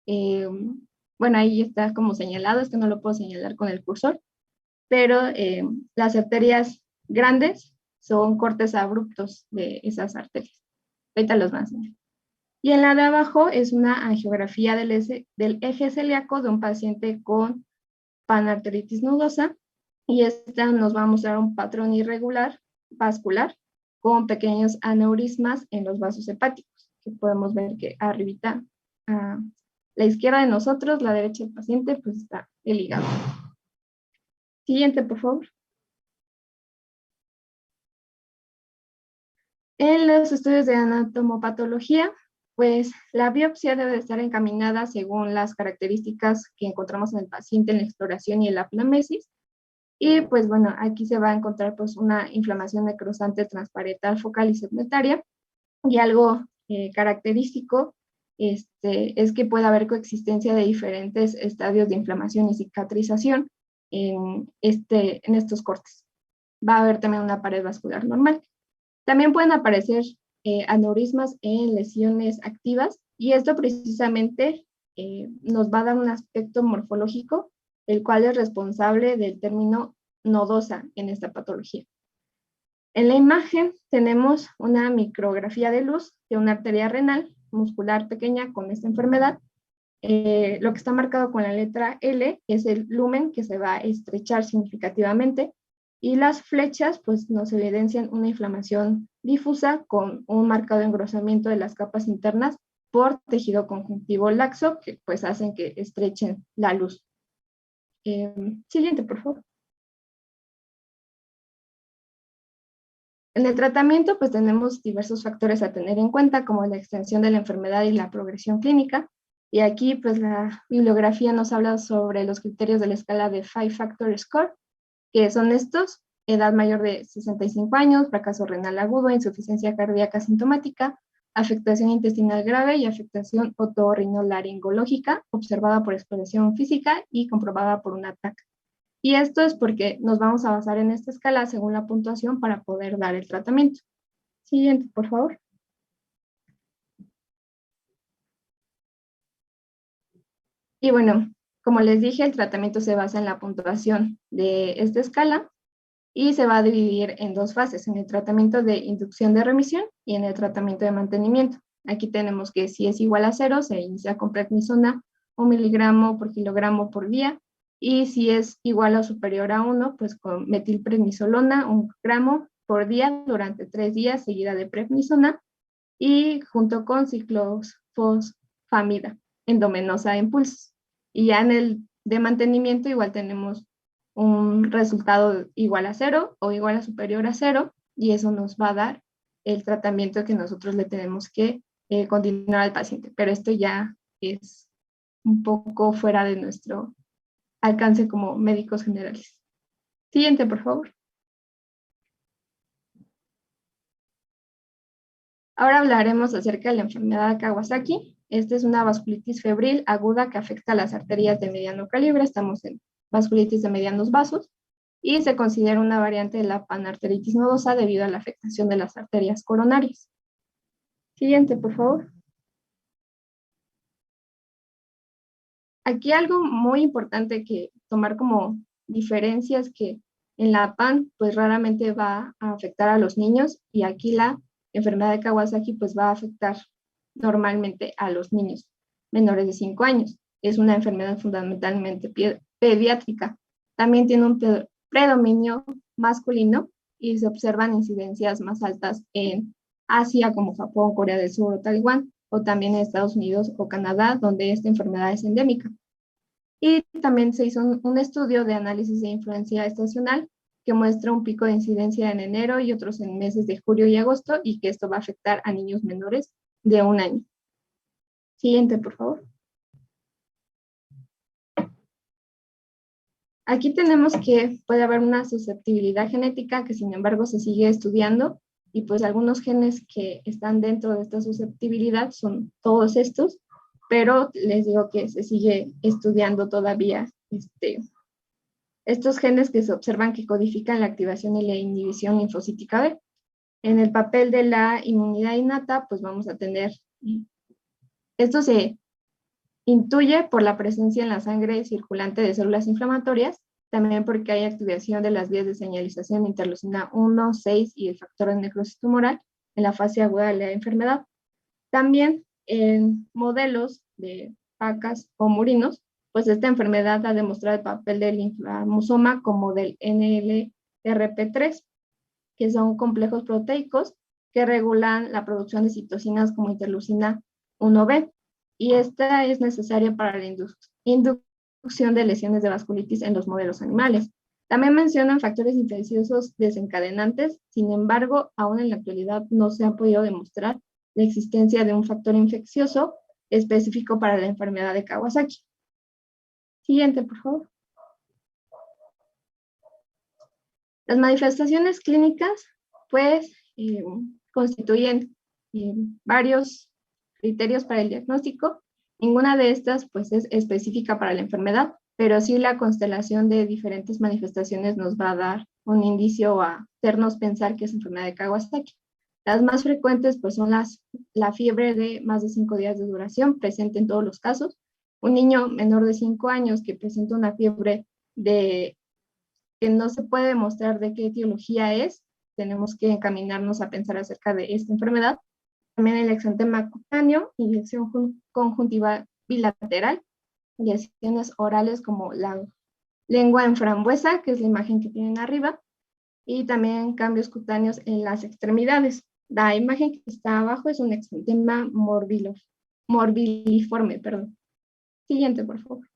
Bueno, ahí está como señalado, es que no lo puedo señalar con el cursor, pero las arterias grandes son cortes abruptos de esas arterias. Ahorita los van a enseñar. Y en la de abajo es una angiografía del eje celíaco de un paciente con panarteritis nodosa, y esta nos va a mostrar un patrón irregular vascular con pequeños aneurismas en los vasos hepáticos, que podemos ver que arribita, a la izquierda de nosotros, la derecha del paciente, pues está el hígado. Siguiente, por favor. En los estudios de anatomopatología, pues la biopsia debe estar encaminada según las características que encontramos en el paciente en la exploración y en la anamnesis. Y pues bueno, aquí se va a encontrar pues una inflamación necrosante transparental focal y segmentaria. Y algo característico es que puede haber coexistencia de diferentes estadios de inflamación y cicatrización en estos cortes. va a haber también una pared vascular normal. También pueden aparecer aneurismas en lesiones activas y esto precisamente nos va a dar un aspecto morfológico, el cual es responsable del término nodosa en esta patología. En la imagen tenemos una micrografía de luz de una arteria renal muscular pequeña con esta enfermedad. Lo que está marcado con la letra L es el lumen que se va a estrechar significativamente y las flechas pues nos evidencian una inflamación difusa con un marcado engrosamiento de las capas internas por tejido conjuntivo laxo que pues hacen que estrechen la luz. Siguiente, por favor. En el tratamiento, pues tenemos diversos factores a tener en cuenta, como la extensión de la enfermedad y la progresión clínica. Y aquí, pues la bibliografía nos habla sobre los criterios de la escala de Five Factor Score, que son estos: edad mayor de 65 años, fracaso renal agudo, insuficiencia cardíaca sintomática, afectación intestinal grave y afectación otorrinolaringológica observada por exploración física y comprobada por una TAC. Y esto es porque nos vamos a basar en esta escala según la puntuación para poder dar el tratamiento. Siguiente, por favor. Y bueno, como les dije, el tratamiento se basa en la puntuación de esta escala y se va a dividir en dos fases, en el tratamiento de inducción de remisión y en el tratamiento de mantenimiento. Aquí tenemos que si es igual a 0, se inicia con prednisona 1 miligramo por kilogramo por día, y si es igual o superior a 1, pues con metilprednisolona 1 gramo por día durante 3 días seguida de prednisona y junto con ciclofosfamida endovenosa en pulsos. Y ya en el de mantenimiento igual tenemos un resultado igual a 0 o igual a superior a 0 y eso nos va a dar el tratamiento que nosotros le tenemos que continuar al paciente. Pero esto ya es un poco fuera de nuestro alcance como médicos generales. Siguiente, por favor. Ahora hablaremos acerca de la enfermedad de Kawasaki. Esta es una vasculitis febril aguda que afecta a las arterias de mediano calibre. Estamos en vasculitis de medianos vasos y se considera una variante de la panarteritis nodosa debido a la afectación de las arterias coronarias. Siguiente, por favor. Aquí algo muy importante que tomar como diferencias que en la PAN pues raramente va a afectar a los niños y aquí la enfermedad de Kawasaki pues va a afectar normalmente a los niños menores de 5 años. Es una enfermedad fundamentalmente pediátrica. También tiene un predominio masculino y se observan incidencias más altas en Asia como Japón, Corea del Sur o Taiwán, o también en Estados Unidos o Canadá, donde esta enfermedad es endémica. Y también se hizo un estudio de análisis de influencia estacional que muestra un pico de incidencia en enero y otros en meses de julio y agosto, y que esto va a afectar a niños menores de 1 año. Siguiente, por favor. Aquí tenemos que puede haber una susceptibilidad genética que sin embargo se sigue estudiando y pues algunos genes que están dentro de esta susceptibilidad son todos estos, pero les digo que se sigue estudiando todavía estos genes que se observan que codifican la activación y la inhibición linfocítica B. En el papel de la inmunidad innata, pues vamos a tener, esto se intuye por la presencia en la sangre circulante de células inflamatorias, también porque hay activación de las vías de señalización de interleucina 1, 6 y el factor de necrosis tumoral en la fase aguda de la enfermedad. También en modelos de vacas o murinos, pues esta enfermedad ha demostrado el papel del inflamosoma como del NLRP3, que son complejos proteicos que regulan la producción de citocinas como interleucina 1B. Y esta es necesaria para la inducción de lesiones de vasculitis en los modelos animales. También mencionan factores infecciosos desencadenantes, sin embargo, aún en la actualidad no se ha podido demostrar la existencia de un factor infeccioso específico para la enfermedad de Kawasaki. Siguiente, por favor. Las manifestaciones clínicas, pues, constituyen varios criterios para el diagnóstico. Ninguna de estas, pues, es específica para la enfermedad, pero sí la constelación de diferentes manifestaciones nos va a dar un indicio a hacernos pensar que es enfermedad de Kawasaki. Las más frecuentes pues son la fiebre de más de 5 días de duración, presente en todos los casos. Un niño menor de 5 años que presenta una fiebre que no se puede demostrar de qué etiología es, tenemos que encaminarnos a pensar acerca de esta enfermedad. También el exantema cutáneo, inyección conjuntiva bilateral, lesiones orales como la lengua en frambuesa, que es la imagen que tienen arriba, y también cambios cutáneos en las extremidades. La imagen que está abajo es un exantema morbiliforme. Perdón. Siguiente, por favor.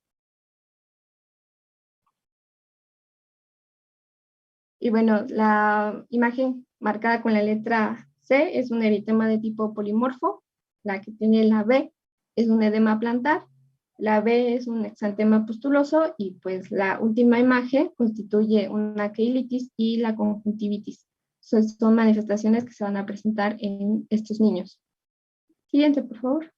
Y bueno, la imagen marcada con la letra C es un eritema de tipo polimorfo. La que tiene la B es un edema plantar. La B es un exantema pustuloso y pues la última imagen constituye una queilitis y la conjuntivitis. Son manifestaciones que se van a presentar en estos niños. Siguiente, por favor.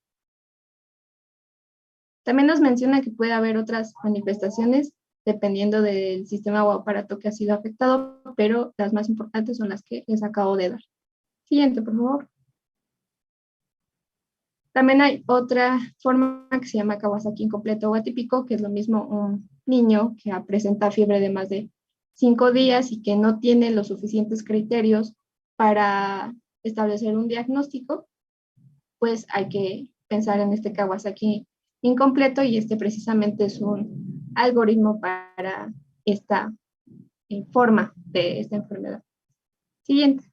También nos menciona que puede haber otras manifestaciones dependiendo del sistema o aparato que ha sido afectado, pero las más importantes son las que les acabo de dar. Siguiente, por favor. También hay otra forma que se llama Kawasaki incompleto o atípico, que es lo mismo un niño que presenta fiebre de más de 5 días y que no tiene los suficientes criterios para establecer un diagnóstico, pues hay que pensar en este Kawasaki incompleto y este precisamente es un algoritmo para esta forma de esta enfermedad. Siguiente.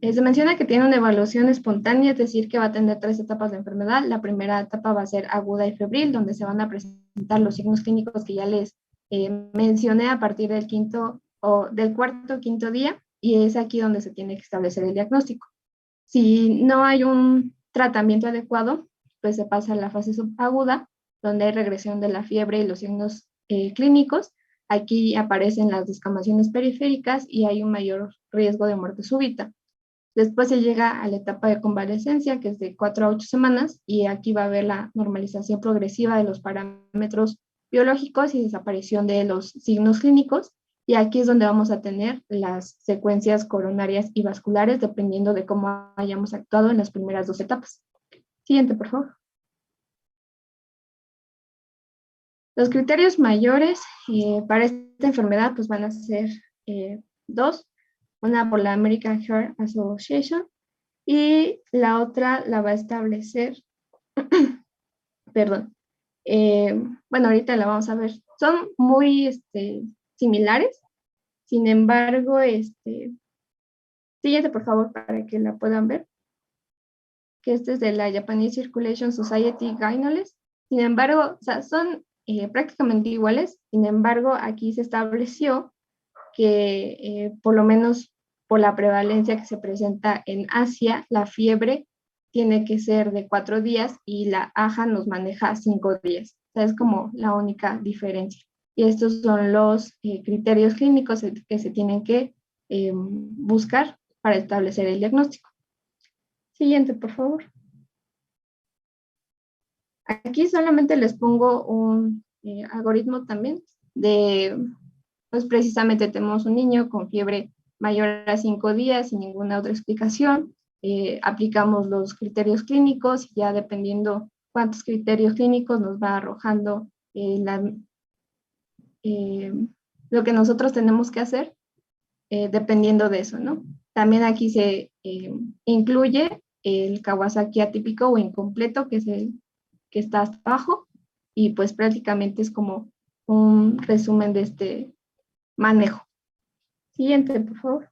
Se menciona que tiene una evaluación espontánea, es decir, que va a tener 3 etapas de enfermedad. La primera etapa va a ser aguda y febril, donde se van a presentar los signos clínicos que ya les mencioné a partir del cuarto o quinto día, y es aquí donde se tiene que establecer el diagnóstico. Si no hay un tratamiento adecuado, pues se pasa a la fase subaguda, donde hay regresión de la fiebre y los signos clínicos. Aquí aparecen las descamaciones periféricas y hay un mayor riesgo de muerte súbita. Después se llega a la etapa de convalecencia, que es de 4 a 8 semanas, y aquí va a haber la normalización progresiva de los parámetros biológicos y desaparición de los signos clínicos. Y aquí es donde vamos a tener las secuencias coronarias y vasculares, dependiendo de cómo hayamos actuado en las primeras 2 etapas. Siguiente, por favor. Los criterios mayores para esta enfermedad pues van a ser 2. Una por la American Heart Association y la otra la va a establecer, perdón, bueno, ahorita la vamos a ver. Son muy similares, sin embargo, siguiente por favor para que la puedan ver, que este es de la Japanese Circulation Society Guidelines. Sin embargo, o sea, son prácticamente iguales, sin embargo, aquí se estableció que por lo menos por la prevalencia que se presenta en Asia, la fiebre tiene que ser de 4 días y la AJA nos maneja 5 días. O sea, es como la única diferencia. Y estos son los criterios clínicos que se tienen que buscar para establecer el diagnóstico. Siguiente, por favor. Aquí solamente les pongo un algoritmo también pues precisamente tenemos un niño con fiebre mayor a 5 días sin ninguna otra explicación. Aplicamos los criterios clínicos y ya dependiendo cuántos criterios clínicos nos va arrojando lo que nosotros tenemos que hacer dependiendo de eso, ¿no? También aquí se incluye el Kawasaki atípico o incompleto, que es el que está hasta abajo, y pues prácticamente es como un resumen de este manejo. Siguiente, por favor.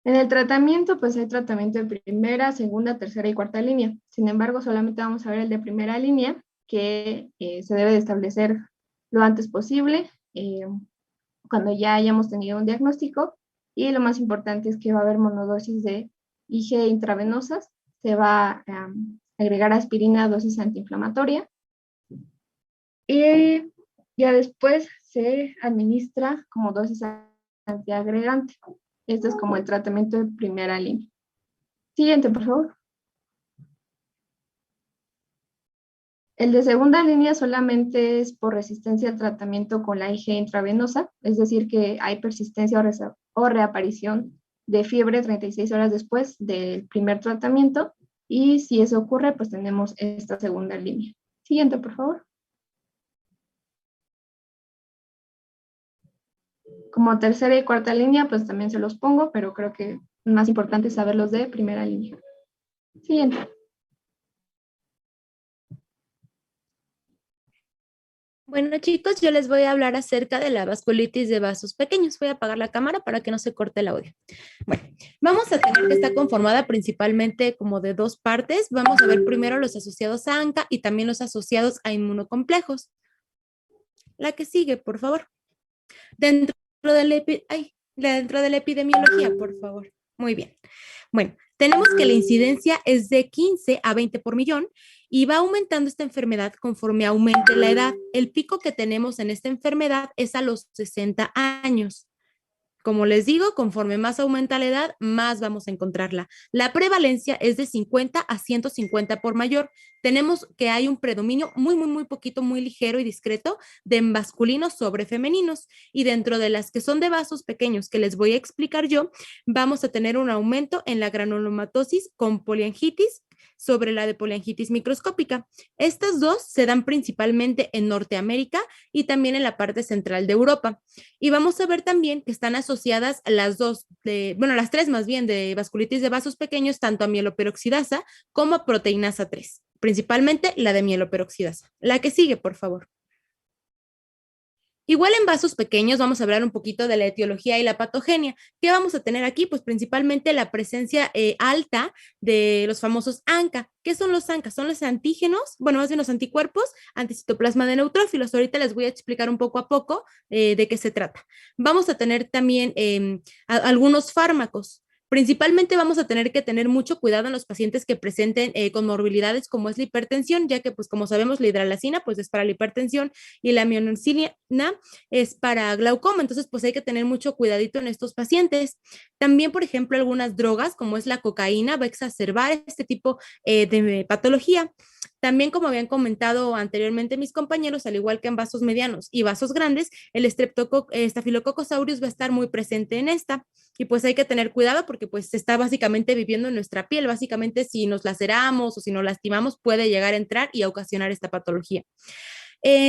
En el tratamiento, pues hay tratamiento de primera, segunda, tercera y cuarta línea. Sin embargo, solamente vamos a ver el de primera línea, que se debe de establecer lo antes posible, cuando ya hayamos tenido un diagnóstico. Y lo más importante es que va a haber monodosis de IG intravenosas, se va a agregar aspirina a dosis antiinflamatoria. Y ya después se administra como dosis antiagregante. Este es como el tratamiento de primera línea. Siguiente, por favor. El de segunda línea solamente es por resistencia al tratamiento con la IG intravenosa, es decir, que hay persistencia o reaparición de fiebre 36 horas después del primer tratamiento, y si eso ocurre, pues tenemos esta segunda línea. Siguiente, por favor. Como tercera y cuarta línea, pues también se los pongo, pero creo que es más importante saberlos de primera línea. Siguiente. Bueno, chicos, yo les voy a hablar acerca de la vasculitis de vasos pequeños. Voy a apagar la cámara para que no se corte el audio. Bueno, vamos a tener que está conformada principalmente como de dos partes. Vamos a ver primero los asociados a ANCA y también los asociados a inmunocomplejos. La que sigue, por favor. Dentro de la epidemiología, por favor. Muy bien. Bueno, tenemos que la incidencia es de 15 a 20 por millón y va aumentando esta enfermedad conforme aumente la edad. El pico que tenemos en esta enfermedad es a los 60 años. Como les digo, conforme más aumenta la edad, más vamos a encontrarla. La prevalencia es de 50 a 150 por mayor. Tenemos que hay un predominio muy poquito, muy ligero y discreto de masculinos sobre femeninos. Y dentro de las que son de vasos pequeños que les voy a explicar yo, vamos a tener un aumento en la granulomatosis con poliangitis sobre la de poliangitis microscópica. Estas dos se dan principalmente en Norteamérica y también en la parte central de Europa. Y vamos a ver también que están asociadas las tres más bien de vasculitis de vasos pequeños, tanto a mieloperoxidasa como a proteinasa 3, principalmente la de mieloperoxidasa. La que sigue, por favor. Igual en vasos pequeños vamos a hablar un poquito de la etiología y la patogenia. ¿Qué vamos a tener aquí? Pues principalmente la presencia alta de los famosos ANCA. ¿Qué son los ANCA? Son los antígenos, bueno, más bien los anticuerpos anticitoplasma de neutrófilos. Ahorita les voy a explicar un poco a poco de qué se trata. Vamos a tener también algunos fármacos. Principalmente vamos a tener que tener mucho cuidado en los pacientes que presenten comorbilidades como es la hipertensión, ya que pues como sabemos la hidralazina pues es para la hipertensión y la mionoxidilina es para glaucoma, entonces pues hay que tener mucho cuidadito en estos pacientes. También, por ejemplo, algunas drogas como es la cocaína va a exacerbar este tipo de patología. También, como habían comentado anteriormente mis compañeros, al igual que en vasos medianos y vasos grandes, el Staphylococcus aureus va a estar muy presente en esta. Y pues hay que tener cuidado porque pues se está básicamente viviendo en nuestra piel. Básicamente si nos laceramos o si nos lastimamos puede llegar a entrar y a ocasionar esta patología.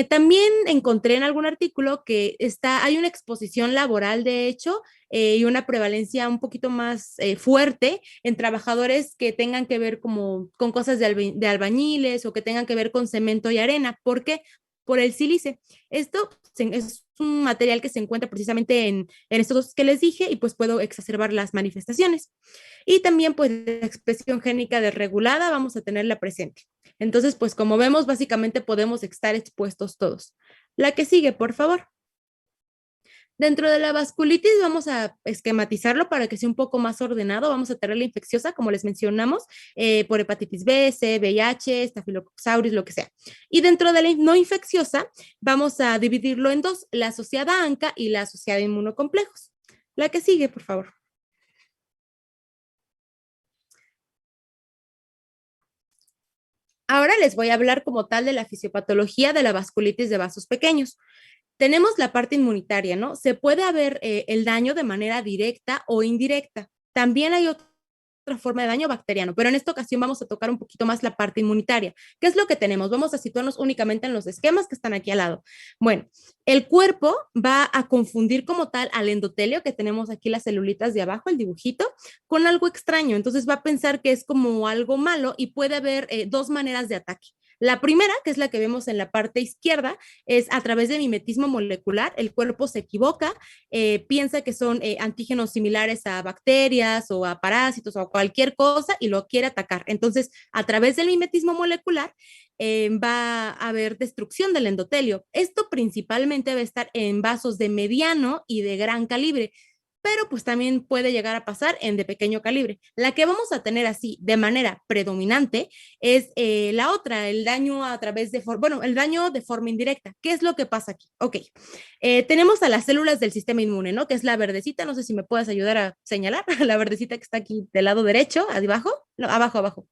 También encontré en algún artículo que hay una exposición laboral, de hecho, y una prevalencia un poquito más fuerte en trabajadores que tengan que ver como con cosas de albañiles o que tengan que ver con cemento y arena. ¿Por qué? Por el sílice. Esto es un material que se encuentra precisamente en estos dos que les dije y pues puedo exacerbar las manifestaciones. Y también pues la expresión génica desregulada vamos a tenerla presente. Entonces pues como vemos básicamente podemos estar expuestos todos. La que sigue, por favor. Dentro de la vasculitis vamos a esquematizarlo para que sea un poco más ordenado. Vamos a tener la infecciosa, como les mencionamos, por hepatitis B, C, VIH, Staphylococcus aureus, lo que sea. Y dentro de la no infecciosa vamos a dividirlo en dos, la asociada a ANCA y la asociada a inmunocomplejos. La que sigue, por favor. Ahora les voy a hablar como tal de la fisiopatología de la vasculitis de vasos pequeños. Tenemos la parte inmunitaria, ¿no? Se puede haber el daño de manera directa o indirecta. También hay otra forma de daño bacteriano, pero en esta ocasión vamos a tocar un poquito más la parte inmunitaria. ¿Qué es lo que tenemos? Vamos a situarnos únicamente en los esquemas que están aquí al lado. Bueno, el cuerpo va a confundir como tal al endotelio, que tenemos aquí las celulitas de abajo, el dibujito, con algo extraño. Entonces va a pensar que es como algo malo y puede haber dos maneras de ataque. La primera, que es la que vemos en la parte izquierda, es a través de mimetismo molecular. El cuerpo se equivoca, piensa que son antígenos similares a bacterias o a parásitos o a cualquier cosa y lo quiere atacar. Entonces, a través del mimetismo molecular, va a haber destrucción del endotelio. Esto principalmente va a estar en vasos de mediano y de gran calibre, pero pues también puede llegar a pasar en de pequeño calibre. La que vamos a tener así de manera predominante es la otra, el daño a través de, el daño de forma indirecta. ¿Qué es lo que pasa aquí? Ok, tenemos a las células del sistema inmune, ¿no? Que es la verdecita, no sé si me puedes ayudar a señalar, la verdecita que está aquí del lado derecho, abajo, no, abajo,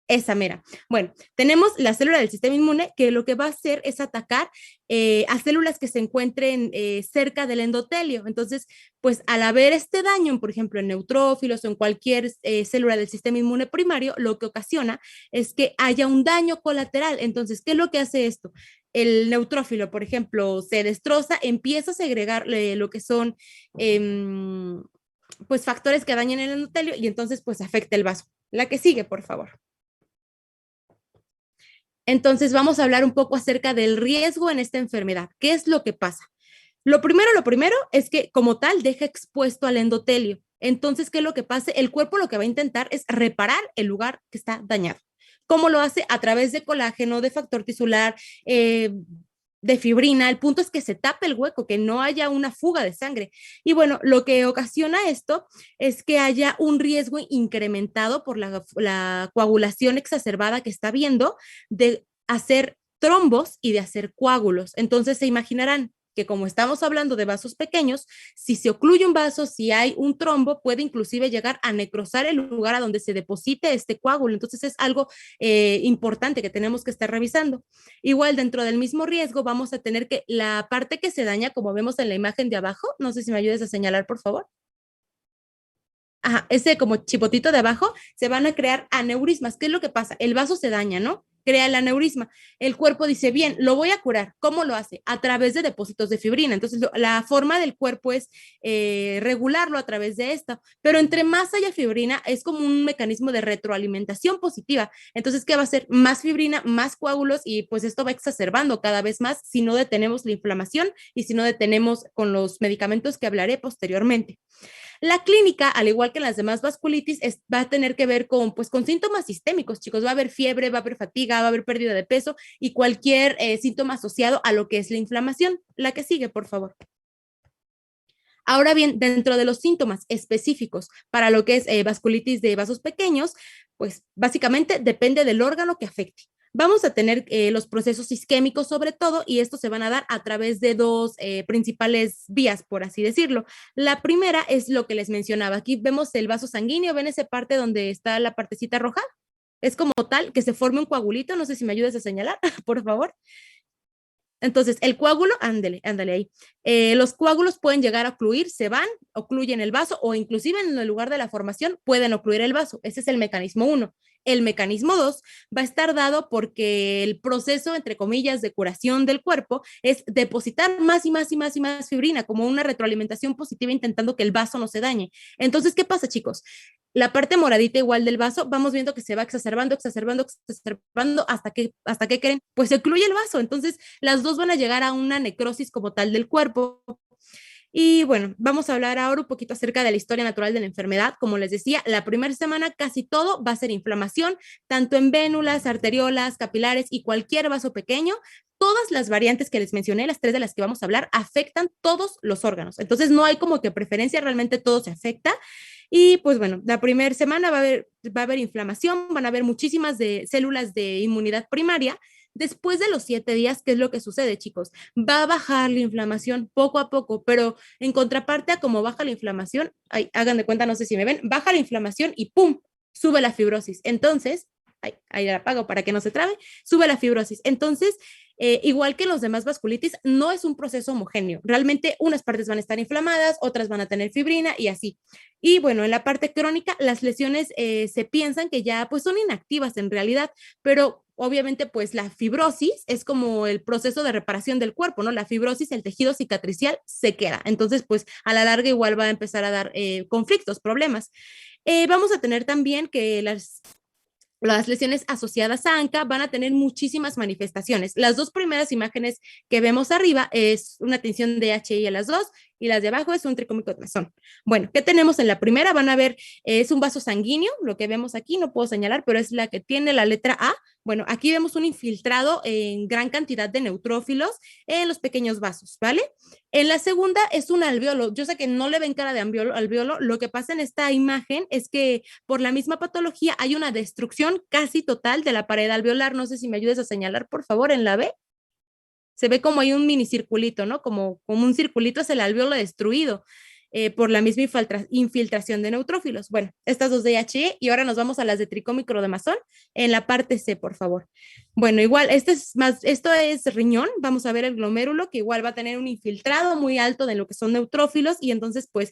Esa mera. Bueno, tenemos la célula del sistema inmune que lo que va a hacer es atacar a células que se encuentren cerca del endotelio. Entonces, pues al haber este daño, por ejemplo, en neutrófilos o en cualquier célula del sistema inmune primario, lo que ocasiona es que haya un daño colateral. Entonces, ¿qué es lo que hace esto? El neutrófilo, por ejemplo, se destroza, empieza a segregar lo que son pues factores que dañan el endotelio y entonces pues afecta el vaso. La que sigue, por favor. Entonces vamos a hablar un poco acerca del riesgo en esta enfermedad. ¿Qué es lo que pasa? Lo primero es que como tal deja expuesto al endotelio. Entonces, ¿qué es lo que pasa? El cuerpo lo que va a intentar es reparar el lugar que está dañado. ¿Cómo lo hace? A través de colágeno, de factor tisular, de fibrina. El punto es que se tape el hueco, que no haya una fuga de sangre. Y bueno, lo que ocasiona esto es que haya un riesgo incrementado por la coagulación exacerbada que está habiendo de hacer trombos y de hacer coágulos. Entonces se imaginarán que como estamos hablando de vasos pequeños, si se ocluye un vaso, si hay un trombo, puede inclusive llegar a necrosar el lugar a donde se deposite este coágulo. Entonces es algo importante que tenemos que estar revisando. Igual dentro del mismo riesgo vamos a tener que la parte que se daña, como vemos en la imagen de abajo, no sé si me ayudes a señalar, por favor. Ajá, ese como chipotito de abajo, se van a crear aneurismas. ¿Qué es lo que pasa? El vaso se daña, ¿no? Crea el aneurisma. El cuerpo dice, bien, lo voy a curar. ¿Cómo lo hace? A través de depósitos de fibrina. Entonces, la forma del cuerpo es regularlo a través de esto. Pero entre más haya fibrina, es como un mecanismo de retroalimentación positiva. Entonces, ¿qué va a hacer? Más fibrina, más coágulos y pues esto va exacerbando cada vez más si no detenemos la inflamación y si no detenemos con los medicamentos que hablaré posteriormente. La clínica, al igual que en las demás vasculitis, va a tener que ver con, pues, con síntomas sistémicos, chicos. Va a haber fiebre, va a haber fatiga, va a haber pérdida de peso y cualquier síntoma asociado a lo que es la inflamación. La que sigue, por favor. Ahora bien, dentro de los síntomas específicos para lo que es vasculitis de vasos pequeños, pues básicamente depende del órgano que afecte. Vamos a tener los procesos isquémicos sobre todo y estos se van a dar a través de dos principales vías, por así decirlo. La primera es lo que les mencionaba. Aquí vemos el vaso sanguíneo, ven esa parte donde está la partecita roja. Es como tal que se forme un coagulito, no sé si me ayudas a señalar, por favor. Entonces, el coágulo, ándale ahí. Los coágulos pueden llegar a ocluir, se van, ocluyen el vaso o inclusive en el lugar de la formación pueden ocluir el vaso. Ese es el mecanismo 1. El mecanismo 2 va a estar dado porque el proceso, entre comillas, de curación del cuerpo es depositar más y más y más y más fibrina, como una retroalimentación positiva intentando que el vaso no se dañe. Entonces, ¿qué pasa, chicos? La parte moradita igual del vaso, vamos viendo que se va exacerbando hasta que creen, pues se ocluye el vaso. Entonces, las dos van a llegar a una necrosis como tal del cuerpo. Y bueno, vamos a hablar ahora un poquito acerca de la historia natural de la enfermedad. Como les decía, la primera semana casi todo va a ser inflamación, tanto en vénulas, arteriolas, capilares y cualquier vaso pequeño. Todas las variantes que les mencioné, las 3 de las que vamos a hablar, afectan todos los órganos. Entonces no hay como que preferencia, realmente todo se afecta. Y pues bueno, la primera semana va a haber inflamación, van a haber muchísimas células de inmunidad primaria. Después de los 7 días, ¿qué es lo que sucede, chicos? Va a bajar la inflamación poco a poco, pero en contraparte a cómo baja la inflamación, hagan de cuenta, no sé si me ven, baja la inflamación y ¡pum! Sube la fibrosis. Entonces, ahí la apago para que no se trabe, sube la fibrosis. Entonces, igual que en los demás vasculitis, no es un proceso homogéneo. Realmente unas partes van a estar inflamadas, otras van a tener fibrina y así. Y bueno, en la parte crónica, las lesiones se piensan que ya pues son inactivas en realidad, pero obviamente pues la fibrosis es como el proceso de reparación del cuerpo, ¿no? La fibrosis, el tejido cicatricial se queda. Entonces pues a la larga igual va a empezar a dar conflictos, problemas. Vamos a tener también que las lesiones asociadas a ANCA van a tener muchísimas manifestaciones. Las dos primeras imágenes que vemos arriba es una tensión de HI a las 2 y las de abajo es un tricomicotrazón. Bueno, ¿qué tenemos en la primera? Van a ver, es un vaso sanguíneo, lo que vemos aquí, no puedo señalar, pero es la que tiene la letra A. Bueno, aquí vemos un infiltrado en gran cantidad de neutrófilos en los pequeños vasos, ¿vale? En la segunda es un alveolo. Yo sé que no le ven cara de alveolo. Lo que pasa en esta imagen es que por la misma patología hay una destrucción casi total de la pared alveolar. No sé si me ayudes a señalar, por favor, en la B. Se ve como hay un mini circulito, ¿no? Como un circulito es el alveolo destruido. por la misma infiltración de neutrófilos. Bueno, estas dos de IHE, y ahora nos vamos a las de tricómicro de Masón en la parte C, por favor. Bueno, igual, esto es riñón, vamos a ver el glomérulo, que igual va a tener un infiltrado muy alto de lo que son neutrófilos, y entonces, pues,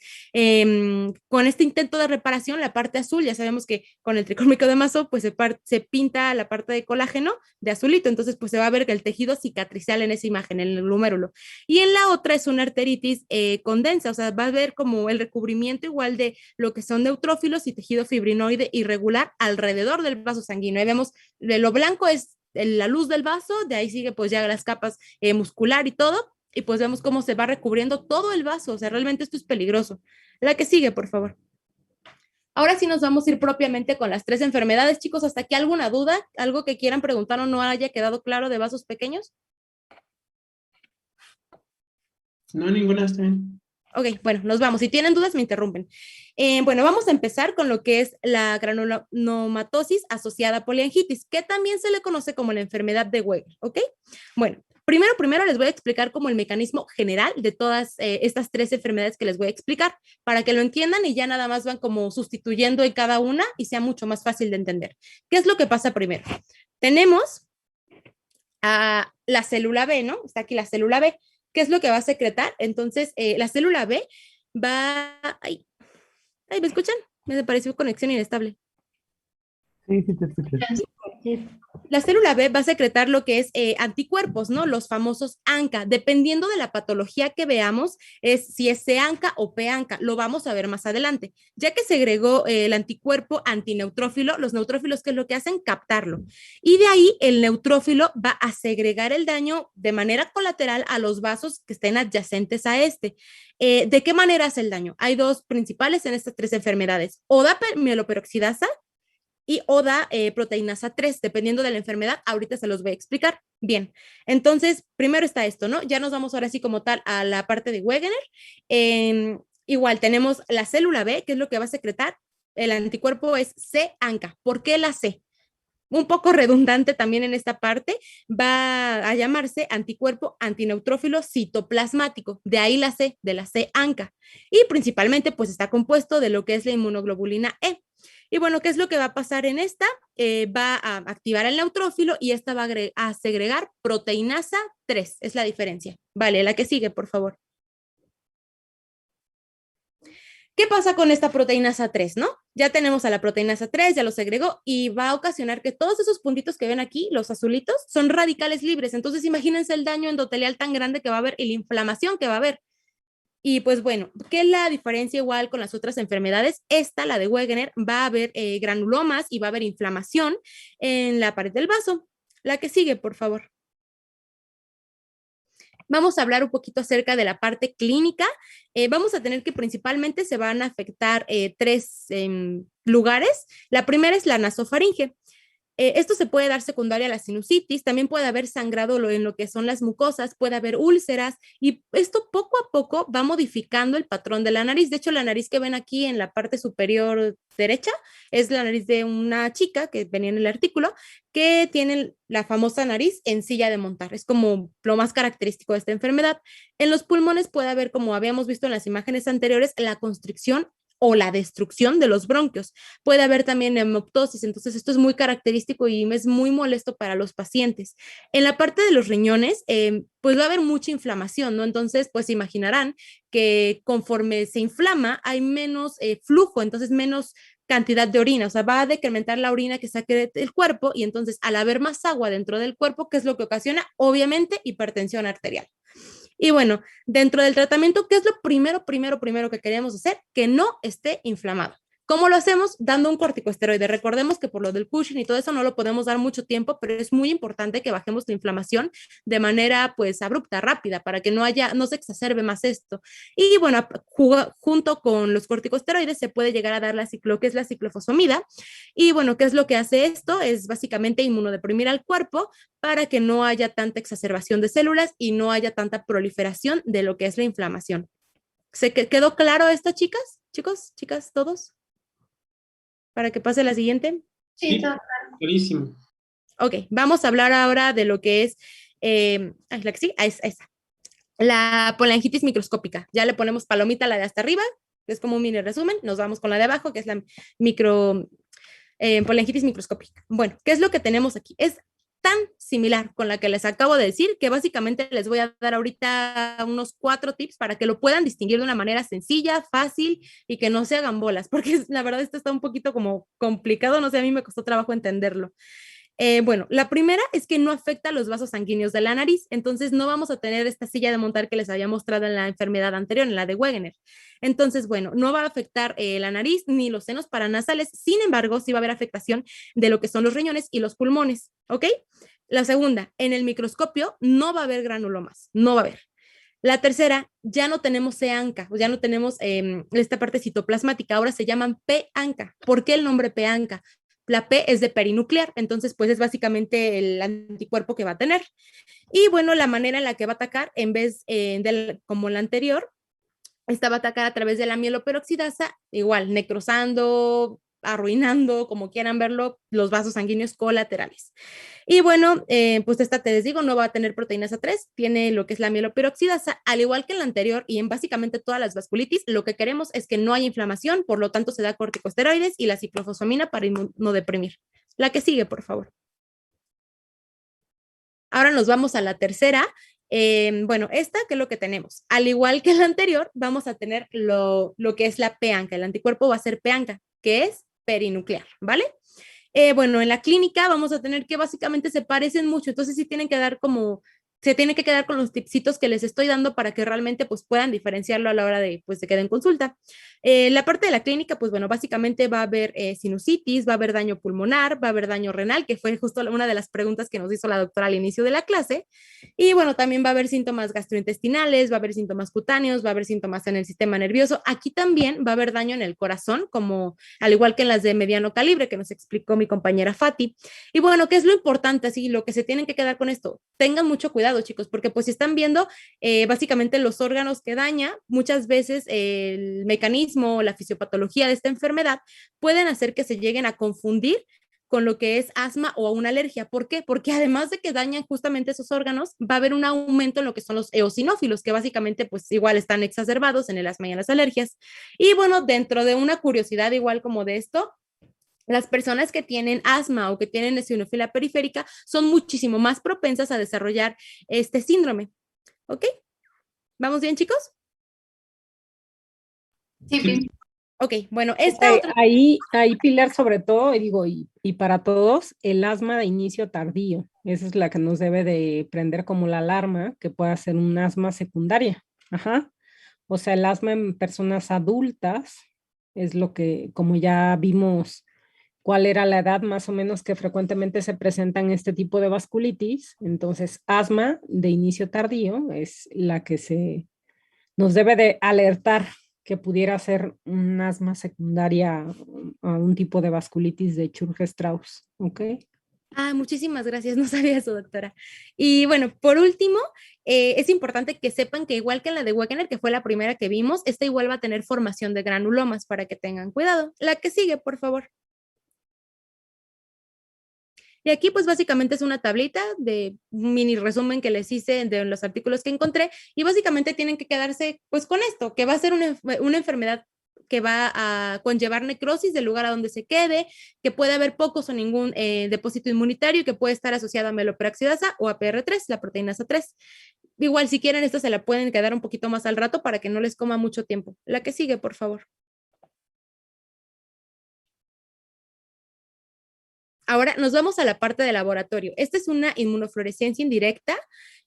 con este intento de reparación, la parte azul, ya sabemos que con el tricómicro de Masón, pues se pinta la parte de colágeno de azulito, entonces, pues se va a ver que el tejido cicatricial en esa imagen, en el glomérulo. Y en la otra es una arteritis condensa, o sea, va a ver como el recubrimiento igual de lo que son neutrófilos y tejido fibrinoide irregular alrededor del vaso sanguíneo. Ahí vemos, de lo blanco es la luz del vaso, de ahí sigue pues ya las capas muscular y todo, y pues vemos cómo se va recubriendo todo el vaso, o sea, realmente esto es peligroso. La que sigue, por favor. Ahora sí nos vamos a ir propiamente con las 3 enfermedades, chicos. ¿Hasta aquí alguna duda? ¿Algo que quieran preguntar o no haya quedado claro de vasos pequeños? No, ninguna está bien. Ok, bueno, nos vamos. Si tienen dudas, me interrumpen. Bueno, vamos a empezar con lo que es la granulonomatosis asociada a poliangitis, que también se le conoce como la enfermedad de Weber, ¿ok? Bueno, primero les voy a explicar como el mecanismo general de todas estas 3 enfermedades que les voy a explicar, para que lo entiendan y ya nada más van como sustituyendo en cada una y sea mucho más fácil de entender. ¿Qué es lo que pasa primero? Tenemos a la célula B, ¿no? Está aquí la célula B. ¿Qué es lo que va a secretar? Entonces, la célula B va... Ay, ¿me escuchan? Me pareció conexión inestable. Sí, sí te escucho. La célula B va a secretar lo que es anticuerpos, ¿no? Los famosos ANCA. Dependiendo de la patología que veamos, es si es C-ANCA o P-ANCA. Lo vamos a ver más adelante. Ya que segregó el anticuerpo antineutrófilo, los neutrófilos, ¿qué es lo que hacen? Captarlo. Y de ahí el neutrófilo va a segregar el daño de manera colateral a los vasos que estén adyacentes a este. ¿De qué manera hace el daño? Hay 2 principales en estas 3 enfermedades. O da mieloperoxidasa y o da proteinasa 3, dependiendo de la enfermedad. Ahorita se los voy a explicar. Bien, entonces, primero está esto, ¿no? Ya nos vamos ahora sí como tal a la parte de Wegener. Igual tenemos la célula B, que es lo que va a secretar. El anticuerpo es C-ANCA. ¿Por qué la C? Un poco redundante también en esta parte, va a llamarse anticuerpo antineutrófilo citoplasmático, de ahí la C, de la C-ANCA. Y principalmente pues está compuesto de lo que es la inmunoglobulina E. Y bueno, ¿qué es lo que va a pasar en esta? Va a activar el neutrófilo y esta va a segregar proteinasa 3, es la diferencia. Vale, la que sigue, por favor. ¿Qué pasa con esta proteinasa 3, no? Ya tenemos a la proteinasa 3, ya lo segregó y va a ocasionar que todos esos puntitos que ven aquí, los azulitos, son radicales libres. Entonces imagínense el daño endotelial tan grande que va a haber y la inflamación que va a haber. Y pues bueno, ¿qué es la diferencia igual con las otras enfermedades? Esta, la de Wegener, va a haber granulomas y va a haber inflamación en la pared del vaso. La que sigue, por favor. Vamos a hablar un poquito acerca de la parte clínica. Vamos a tener que principalmente se van a afectar 3 lugares. La primera es la nasofaringe. Esto se puede dar secundaria a la sinusitis, también puede haber sangrado en lo que son las mucosas, puede haber úlceras y esto poco a poco va modificando el patrón de la nariz. De hecho, la nariz que ven aquí en la parte superior derecha es la nariz de una chica que venía en el artículo que tiene la famosa nariz en silla de montar. Es como lo más característico de esta enfermedad. En los pulmones puede haber, como habíamos visto en las imágenes anteriores, la constricción o la destrucción de los bronquios. Puede haber también hemoptosis, entonces esto es muy característico y es muy molesto para los pacientes. En la parte de los riñones, pues va a haber mucha inflamación, ¿no? Entonces, pues imaginarán que conforme se inflama hay menos flujo, entonces menos cantidad de orina, o sea, va a decrementar la orina que saque del cuerpo y entonces al haber más agua dentro del cuerpo, ¿qué es lo que ocasiona? Obviamente hipertensión arterial. Y bueno, dentro del tratamiento, ¿qué es lo primero que queremos hacer? Que no esté inflamado. ¿Cómo lo hacemos? Dando un corticosteroide. Recordemos que por lo del Cushing y todo eso no lo podemos dar mucho tiempo, pero es muy importante que bajemos la inflamación de manera pues abrupta, rápida, para que no se exacerbe más esto. Y bueno, junto con los corticosteroides se puede llegar a dar lo que es la ciclofosfamida. Y bueno, ¿qué es lo que hace esto? Es básicamente inmunodeprimir al cuerpo para que no haya tanta exacerbación de células y no haya tanta proliferación de lo que es la inflamación. ¿Se quedó claro esto, chicas? Chicos, chicas, todos? Para que pase la siguiente. Sí, clarísimo. Ok, vamos a hablar ahora de lo que es, la que sí, esa. La polangitis microscópica, ya le ponemos palomita a la de hasta arriba, que es como un mini resumen, nos vamos con la de abajo, que es la polangitis microscópica. Bueno, ¿qué es lo que tenemos aquí? Es tan similar con la que les acabo de decir que básicamente les voy a dar ahorita unos 4 tips para que lo puedan distinguir de una manera sencilla, fácil y que no se hagan bolas, porque la verdad esto está un poquito como complicado, no sé, a mí me costó trabajo entenderlo. Bueno, la primera es que no afecta a los vasos sanguíneos de la nariz, entonces no vamos a tener esta silla de montar que les había mostrado en la enfermedad anterior, en la de Wegener. Entonces, bueno, no va a afectar la nariz ni los senos paranasales, sin embargo, sí va a haber afectación de lo que son los riñones y los pulmones, ¿ok? La segunda, en el microscopio no va a haber granulomas, no va a haber. La tercera, ya no tenemos C-ANCA, ya no tenemos esta parte citoplasmática, ahora se llaman P-ANCA. ¿Por qué el nombre P-ANCA? La P es de perinuclear, entonces pues es básicamente el anticuerpo que va a tener. Y bueno, la manera en la que va a atacar, en vez como la anterior, esta va a atacar a través de la mieloperoxidasa, igual, necrosando, arruinando, como quieran verlo, los vasos sanguíneos colaterales. Y bueno, pues esta te les digo, no va a tener proteínas A3, tiene lo que es la mieloperoxidasa, al igual que en la anterior y en básicamente todas las vasculitis, lo que queremos es que no haya inflamación, por lo tanto se da corticosteroides y la ciclofosfamina para inmunodeprimir. La que sigue, por favor. Ahora nos vamos a la tercera. Bueno, esta que es lo que tenemos. Al igual que la anterior, vamos a tener lo que es la P-ANCA. El anticuerpo va a ser P-ANCA, que es perinuclear, ¿vale? Bueno, en la clínica vamos a tener que básicamente se parecen mucho, entonces sí tienen que dar como, se tienen que quedar con los tipsitos que les estoy dando para que realmente pues puedan diferenciarlo a la hora de pues de que den consulta. La parte de la clínica, pues bueno, básicamente va a haber sinusitis, va a haber daño pulmonar, va a haber daño renal, que fue justo una de las preguntas que nos hizo la doctora al inicio de la clase. Y bueno, también va a haber síntomas gastrointestinales, va a haber síntomas cutáneos, va a haber síntomas en el sistema nervioso. Aquí también va a haber daño en el corazón, como al igual que en las de mediano calibre, que nos explicó mi compañera Fati. Y bueno, ¿qué es lo importante? Así, lo que se tienen que quedar con esto. Tengan mucho cuidado, chicos, porque pues si están viendo básicamente los órganos que daña, muchas veces el mecanismo o la fisiopatología de esta enfermedad pueden hacer que se lleguen a confundir con lo que es asma o una alergia. ¿Por qué? Porque además de que dañan justamente esos órganos, va a haber un aumento en lo que son los eosinófilos, que básicamente pues igual están exacerbados en el asma y en las alergias. Y bueno, dentro de una curiosidad igual como de esto, las personas que tienen asma o que tienen eosinofilia periférica son muchísimo más propensas a desarrollar este síndrome. ¿Ok? ¿Vamos bien, chicos? Sí. Ok, bueno, esta otra... Ahí, Pilar, sobre todo, y para todos, el asma de inicio tardío. Esa es la que nos debe de prender como la alarma, que pueda ser un asma secundaria. Ajá. O sea, el asma en personas adultas es lo que, como ya vimos, cuál era la edad más o menos que frecuentemente se presenta en este tipo de vasculitis. Entonces, asma de inicio tardío es la que nos debe de alertar que pudiera ser un asma secundaria a un tipo de vasculitis de Churg-Strauss, ¿ok? Ah, muchísimas gracias, no sabía eso, doctora. Y bueno, por último, es importante que sepan que igual que en la de Wegener, que fue la primera que vimos, esta igual va a tener formación de granulomas para que tengan cuidado. La que sigue, por favor. Y aquí pues básicamente es una tablita de un mini resumen que les hice de los artículos que encontré y básicamente tienen que quedarse pues con esto, que va a ser una enfermedad que va a conllevar necrosis del lugar a donde se quede, que puede haber pocos o ningún depósito inmunitario y que puede estar asociado a mieloperoxidasa o a PR3, la proteína A3. Igual si quieren esta se la pueden quedar un poquito más al rato para que no les coma mucho tiempo. La que sigue, por favor. Ahora nos vamos a la parte de laboratorio. Esta es una inmunofluorescencia indirecta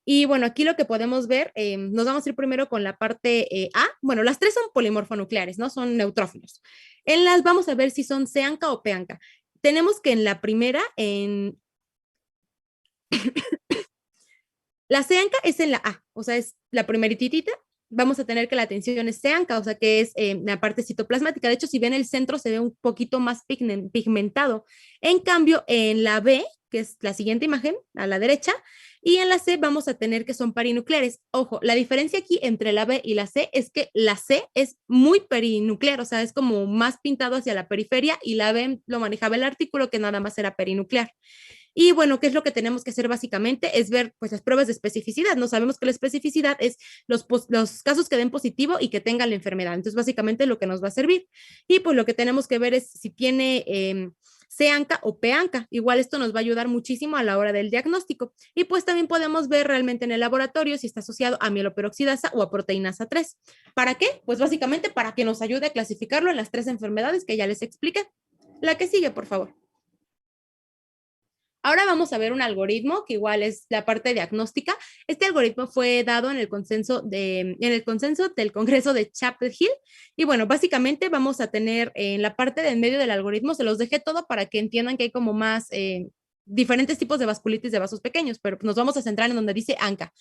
y bueno, aquí lo que podemos ver, nos vamos a ir primero con la parte A. Bueno, las tres son polimorfonucleares, ¿no? Son neutrófilos. En las vamos a ver si son C-ANCA o P-ANCA. Tenemos que en la primera, la C-ANCA es en la A, o sea, es la primeritita. Vamos a tener que la tensión es C-ANCA, o sea, que es la parte citoplasmática. De hecho, si ven el centro se ve un poquito más pigmentado. En cambio, en la B, que es la siguiente imagen, a la derecha, y en la C vamos a tener que son perinucleares. Ojo, la diferencia aquí entre la B y la C es que la C es muy perinuclear, o sea, es como más pintado hacia la periferia y la B lo manejaba el artículo que nada más era perinuclear. Y bueno, ¿qué es lo que tenemos que hacer básicamente? Es ver pues las pruebas de especificidad. No sabemos que la especificidad es los casos que den positivo y que tengan la enfermedad. Entonces, básicamente lo que nos va a servir. Y pues lo que tenemos que ver es si tiene C-ANCA o P-ANCA. Igual esto nos va a ayudar muchísimo a la hora del diagnóstico. Y pues también podemos ver realmente en el laboratorio si está asociado a mieloperoxidasa o a proteinasa 3. ¿Para qué? Pues básicamente para que nos ayude a clasificarlo en las 3 enfermedades que ya les expliqué. La que sigue, por favor. Ahora vamos a ver un algoritmo que igual es la parte diagnóstica. Este algoritmo fue dado en el consenso del Congreso de Chapel Hill. Y bueno, básicamente vamos a tener en la parte del medio del algoritmo, se los dejé todo para que entiendan que hay como más diferentes tipos de vasculitis de vasos pequeños, pero nos vamos a centrar en donde dice ANCA.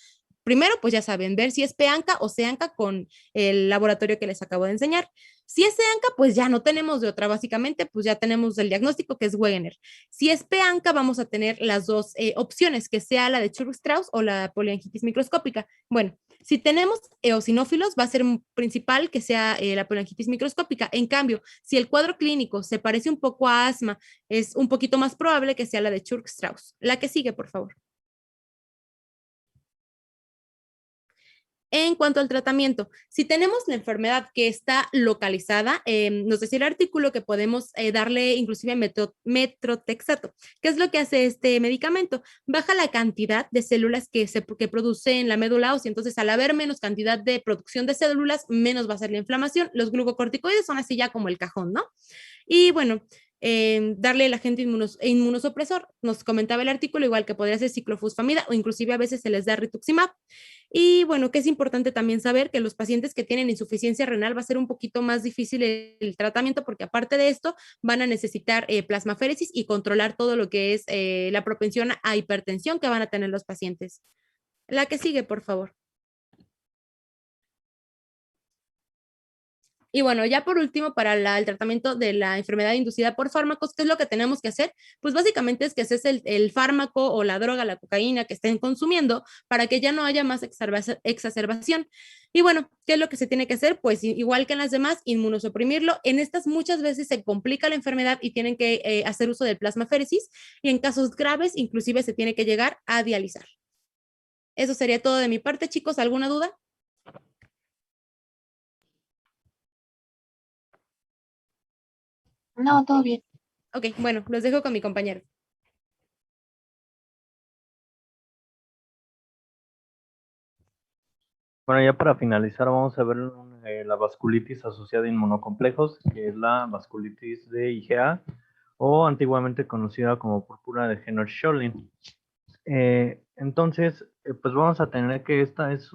Primero, pues ya saben, ver si es P-ANCA o C-ANCA con el laboratorio que les acabo de enseñar. Si es C-ANCA, pues ya no tenemos de otra, básicamente, pues ya tenemos el diagnóstico que es Wegener. Si es P-ANCA, vamos a tener las dos opciones, que sea la de Churg-Strauss o la poliangitis microscópica. Bueno, si tenemos eosinófilos, va a ser principal que sea la poliangitis microscópica. En cambio, si el cuadro clínico se parece un poco a asma, es un poquito más probable que sea la de Churg-Strauss. La que sigue, por favor. En cuanto al tratamiento, si tenemos la enfermedad que está localizada, nos decía el artículo que podemos darle inclusive metrotexato. ¿Qué es lo que hace este medicamento? Baja la cantidad de células que produce en la médula ósea. Entonces, al haber menos cantidad de producción de células, menos va a ser la inflamación. Los glucocorticoides son así ya como el cajón, ¿no? Y bueno, darle el agente inmunosupresor. Nos comentaba el artículo, igual que podría ser ciclofosfamida o inclusive a veces se les da rituximab. Y bueno, que es importante también saber que los pacientes que tienen insuficiencia renal va a ser un poquito más difícil el tratamiento porque aparte de esto van a necesitar plasmaféresis y controlar todo lo que es la propensión a hipertensión que van a tener los pacientes. La que sigue, por favor. Y bueno, ya por último, para el tratamiento de la enfermedad inducida por fármacos, ¿qué es lo que tenemos que hacer? Pues básicamente es que haces el fármaco o la droga, la cocaína que estén consumiendo para que ya no haya más exacerbación. Y bueno, ¿qué es lo que se tiene que hacer? Pues igual que en las demás, inmunosuprimirlo. En estas muchas veces se complica la enfermedad y tienen que hacer uso del plasmaféresis y en casos graves inclusive se tiene que llegar a dializar. Eso sería todo de mi parte, chicos. ¿Alguna duda? No, todo bien. Ok, bueno, los dejo con mi compañero. Bueno, ya para finalizar vamos a ver la vasculitis asociada a inmunocomplejos, que es la vasculitis de IgA o antiguamente conocida como púrpura de Henner-Schönlein. Entonces, pues vamos a tener que esta es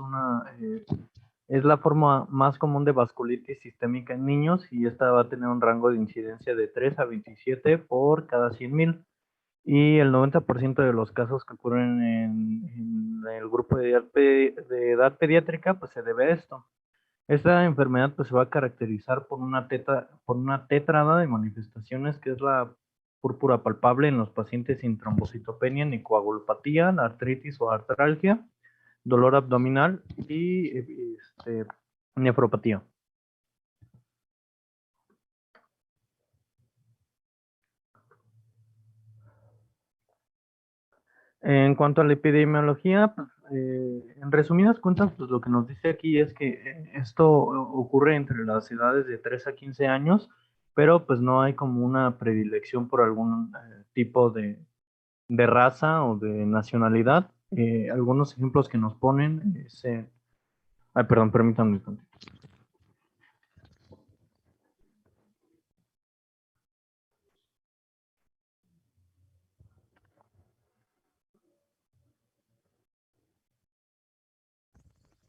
es la forma más común de vasculitis sistémica en niños y esta va a tener un rango de incidencia de 3 a 27 por cada 100,000. Y el 90% de los casos que ocurren en el grupo de edad pediátrica, pues se debe a esto. Esta enfermedad pues se va a caracterizar por una tétrada de manifestaciones, que es la púrpura palpable en los pacientes sin trombocitopenia ni coagulopatía, la artritis o artralgia, dolor abdominal y nefropatía. En cuanto a la epidemiología, pues, en resumidas cuentas, pues lo que nos dice aquí es que esto ocurre entre las edades de 3 a 15 años, pero pues no hay como una predilección por algún tipo de raza o de nacionalidad. Algunos ejemplos que nos ponen es... ay, perdón, permítanme un tantito.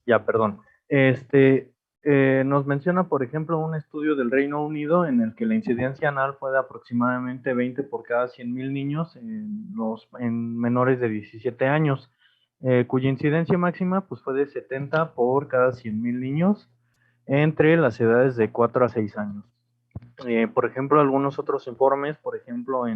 Ya, perdón. Nos menciona, por ejemplo, un estudio del Reino Unido en el que la incidencia anal fue de aproximadamente 20 por cada 100,000 niños en menores de 17 años, cuya incidencia máxima pues, fue de 70 por cada 100,000 niños entre las edades de 4 a 6 años. Por ejemplo, algunos otros informes, por ejemplo,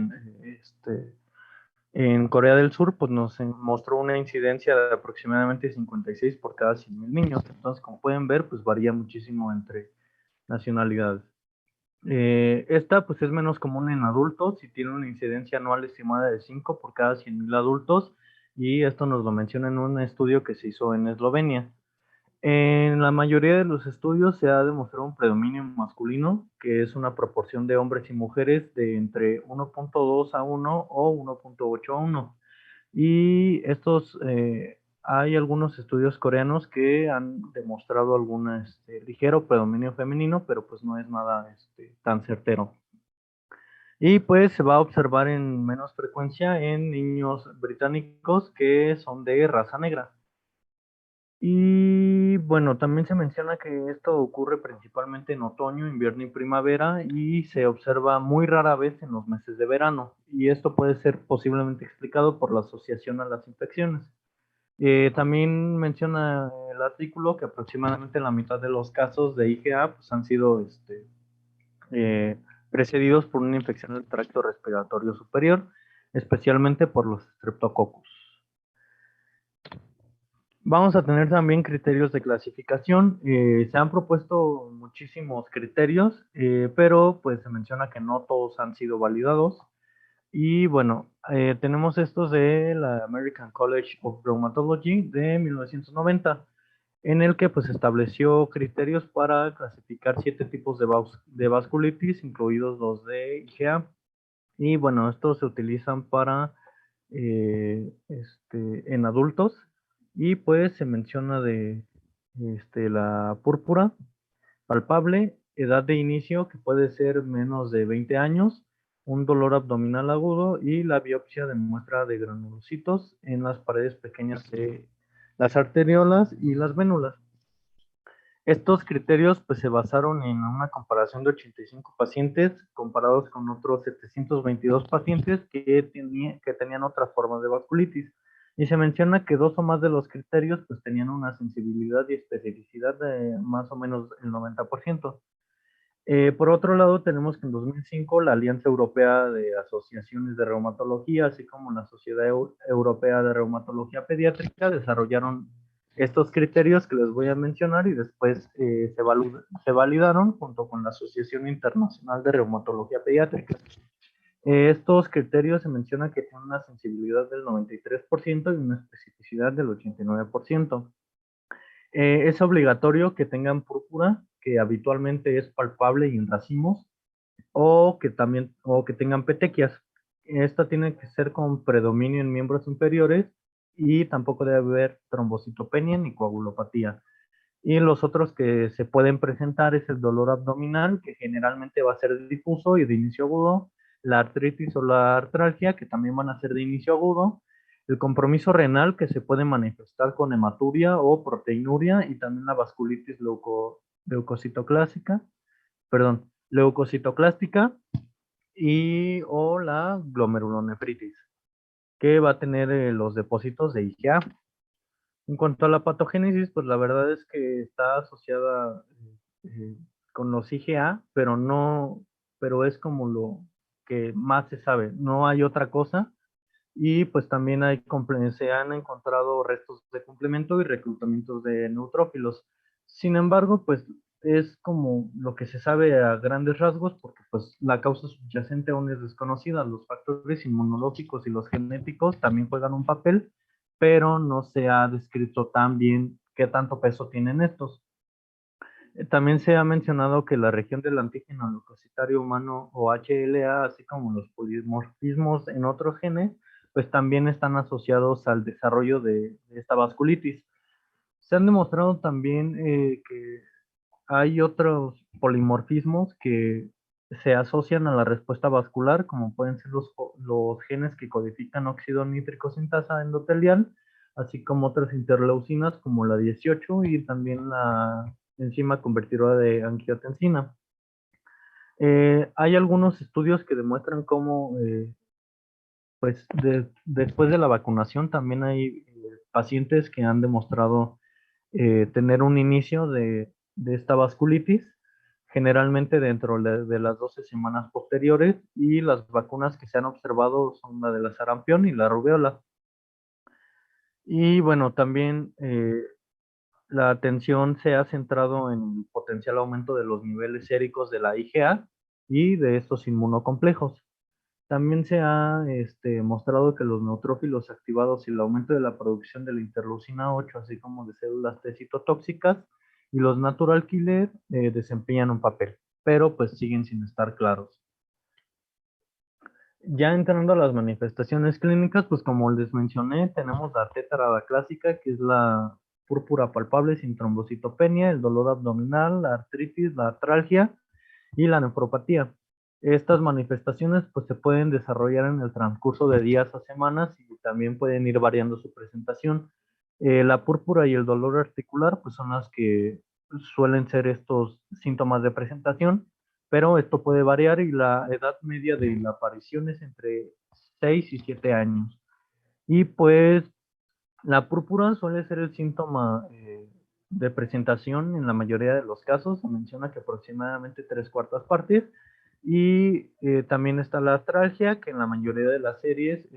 en Corea del Sur, pues nos mostró una incidencia de aproximadamente 56 por cada 100,000 niños. Entonces, como pueden ver, pues varía muchísimo entre nacionalidades. Esta pues es menos común en adultos y tiene una incidencia anual estimada de 5 por cada 100.000 adultos, y esto nos lo menciona en un estudio que se hizo en Eslovenia. En la mayoría de los estudios se ha demostrado un predominio masculino, que es una proporción de hombres y mujeres de entre 1.2 a 1 o 1.8 a 1. Y hay algunos estudios coreanos que han demostrado algún ligero predominio femenino, pero pues no es nada tan certero. Y pues se va a observar en menos frecuencia en niños británicos que son de raza negra. Y bueno, también se menciona que esto ocurre principalmente en otoño, invierno y primavera, y se observa muy rara vez en los meses de verano. Y esto puede ser posiblemente explicado por la asociación a las infecciones. También menciona el artículo que aproximadamente la mitad de los casos de IgA pues, han sido eh, precedidos por una infección del tracto respiratorio superior, especialmente por los streptococcus. Vamos a tener también criterios de clasificación. Se han propuesto muchísimos criterios, pero pues se menciona que no todos han sido validados. Y bueno, tenemos estos de la American College of Rheumatology de 1990, en el que pues estableció criterios para clasificar 7 tipos de vasculitis, incluidos los de IgA. Y bueno, estos se utilizan para en adultos, y pues se menciona de la púrpura palpable, edad de inicio que puede ser menos de 20 años, un dolor abdominal agudo y la biopsia de muestra de granulocitos en las paredes pequeñas de las arteriolas y las vénulas. Estos criterios pues, se basaron en una comparación de 85 pacientes comparados con otros 722 pacientes que tenían otras formas de vasculitis. Y se menciona que 2 o más de los criterios pues, tenían una sensibilidad y especificidad de más o menos el 90%. Por otro lado, tenemos que en 2005 la Alianza Europea de Asociaciones de Reumatología, así como la Sociedad Europea de Reumatología Pediátrica, desarrollaron estos criterios que les voy a mencionar, y después se validaron junto con la Asociación Internacional de Reumatología Pediátrica. Estos criterios se menciona que tienen una sensibilidad del 93% y una especificidad del 89%. Es obligatorio que tengan púrpura, que habitualmente es palpable y en racimos, o que tengan petequias. Esta tiene que ser con predominio en miembros inferiores, y tampoco debe haber trombocitopenia ni coagulopatía. Y los otros que se pueden presentar es el dolor abdominal, que generalmente va a ser difuso y de inicio agudo, la artritis o la artralgia, que también van a ser de inicio agudo, el compromiso renal, que se puede manifestar con hematuria o proteinuria, y también la vasculitis leucocitoclástica o la glomerulonefritis, que va a tener los depósitos de IgA. En cuanto a la patogénesis, pues la verdad es que está asociada eh, con los IgA, pero es como lo que más se sabe, no hay otra cosa. Y pues también se han encontrado restos de complemento y reclutamientos de neutrófilos. Sin embargo, pues es como lo que se sabe a grandes rasgos, porque pues la causa subyacente aún es desconocida. Los factores inmunológicos y los genéticos también juegan un papel, pero no se ha descrito tan bien qué tanto peso tienen estos. También se ha mencionado que la región del antígeno leucocitario humano, o HLA, así como los polimorfismos en otros genes, pues también están asociados al desarrollo de esta vasculitis. Se han demostrado también que hay otros polimorfismos que se asocian a la respuesta vascular, como pueden ser los genes que codifican óxido nítrico sintasa endotelial, así como otras interleucinas como la 18 y también la enzima convertidora de angiotensina. Hay algunos estudios que demuestran cómo, pues, después de la vacunación también hay pacientes que han demostrado tener un inicio de esta vasculitis, generalmente dentro de las 12 semanas posteriores, y las vacunas que se han observado son la de la sarampión y la rubéola. Y bueno, también la atención se ha centrado en el potencial aumento de los niveles séricos de la IgA, y de estos inmunocomplejos. También se ha mostrado que los neutrófilos activados y el aumento de la producción de la interleucina 8, así como de células T citotóxicas, y los natural killer desempeñan un papel, pero pues siguen sin estar claros. Ya entrando a las manifestaciones clínicas, pues como les mencioné, tenemos la tétrada clásica, que es la púrpura palpable sin trombocitopenia, el dolor abdominal, la artritis, la artralgia y la nefropatía. Estas manifestaciones pues se pueden desarrollar en el transcurso de días a semanas y también pueden ir variando su presentación. La púrpura y el dolor articular pues son las que suelen ser estos síntomas de presentación, pero esto puede variar y la edad media de la aparición es entre 6 y 7 años. Y pues la púrpura suele ser el síntoma de presentación en la mayoría de los casos. Se menciona que aproximadamente 3/4 partes. Y también está la astralgia, que en la mayoría de las series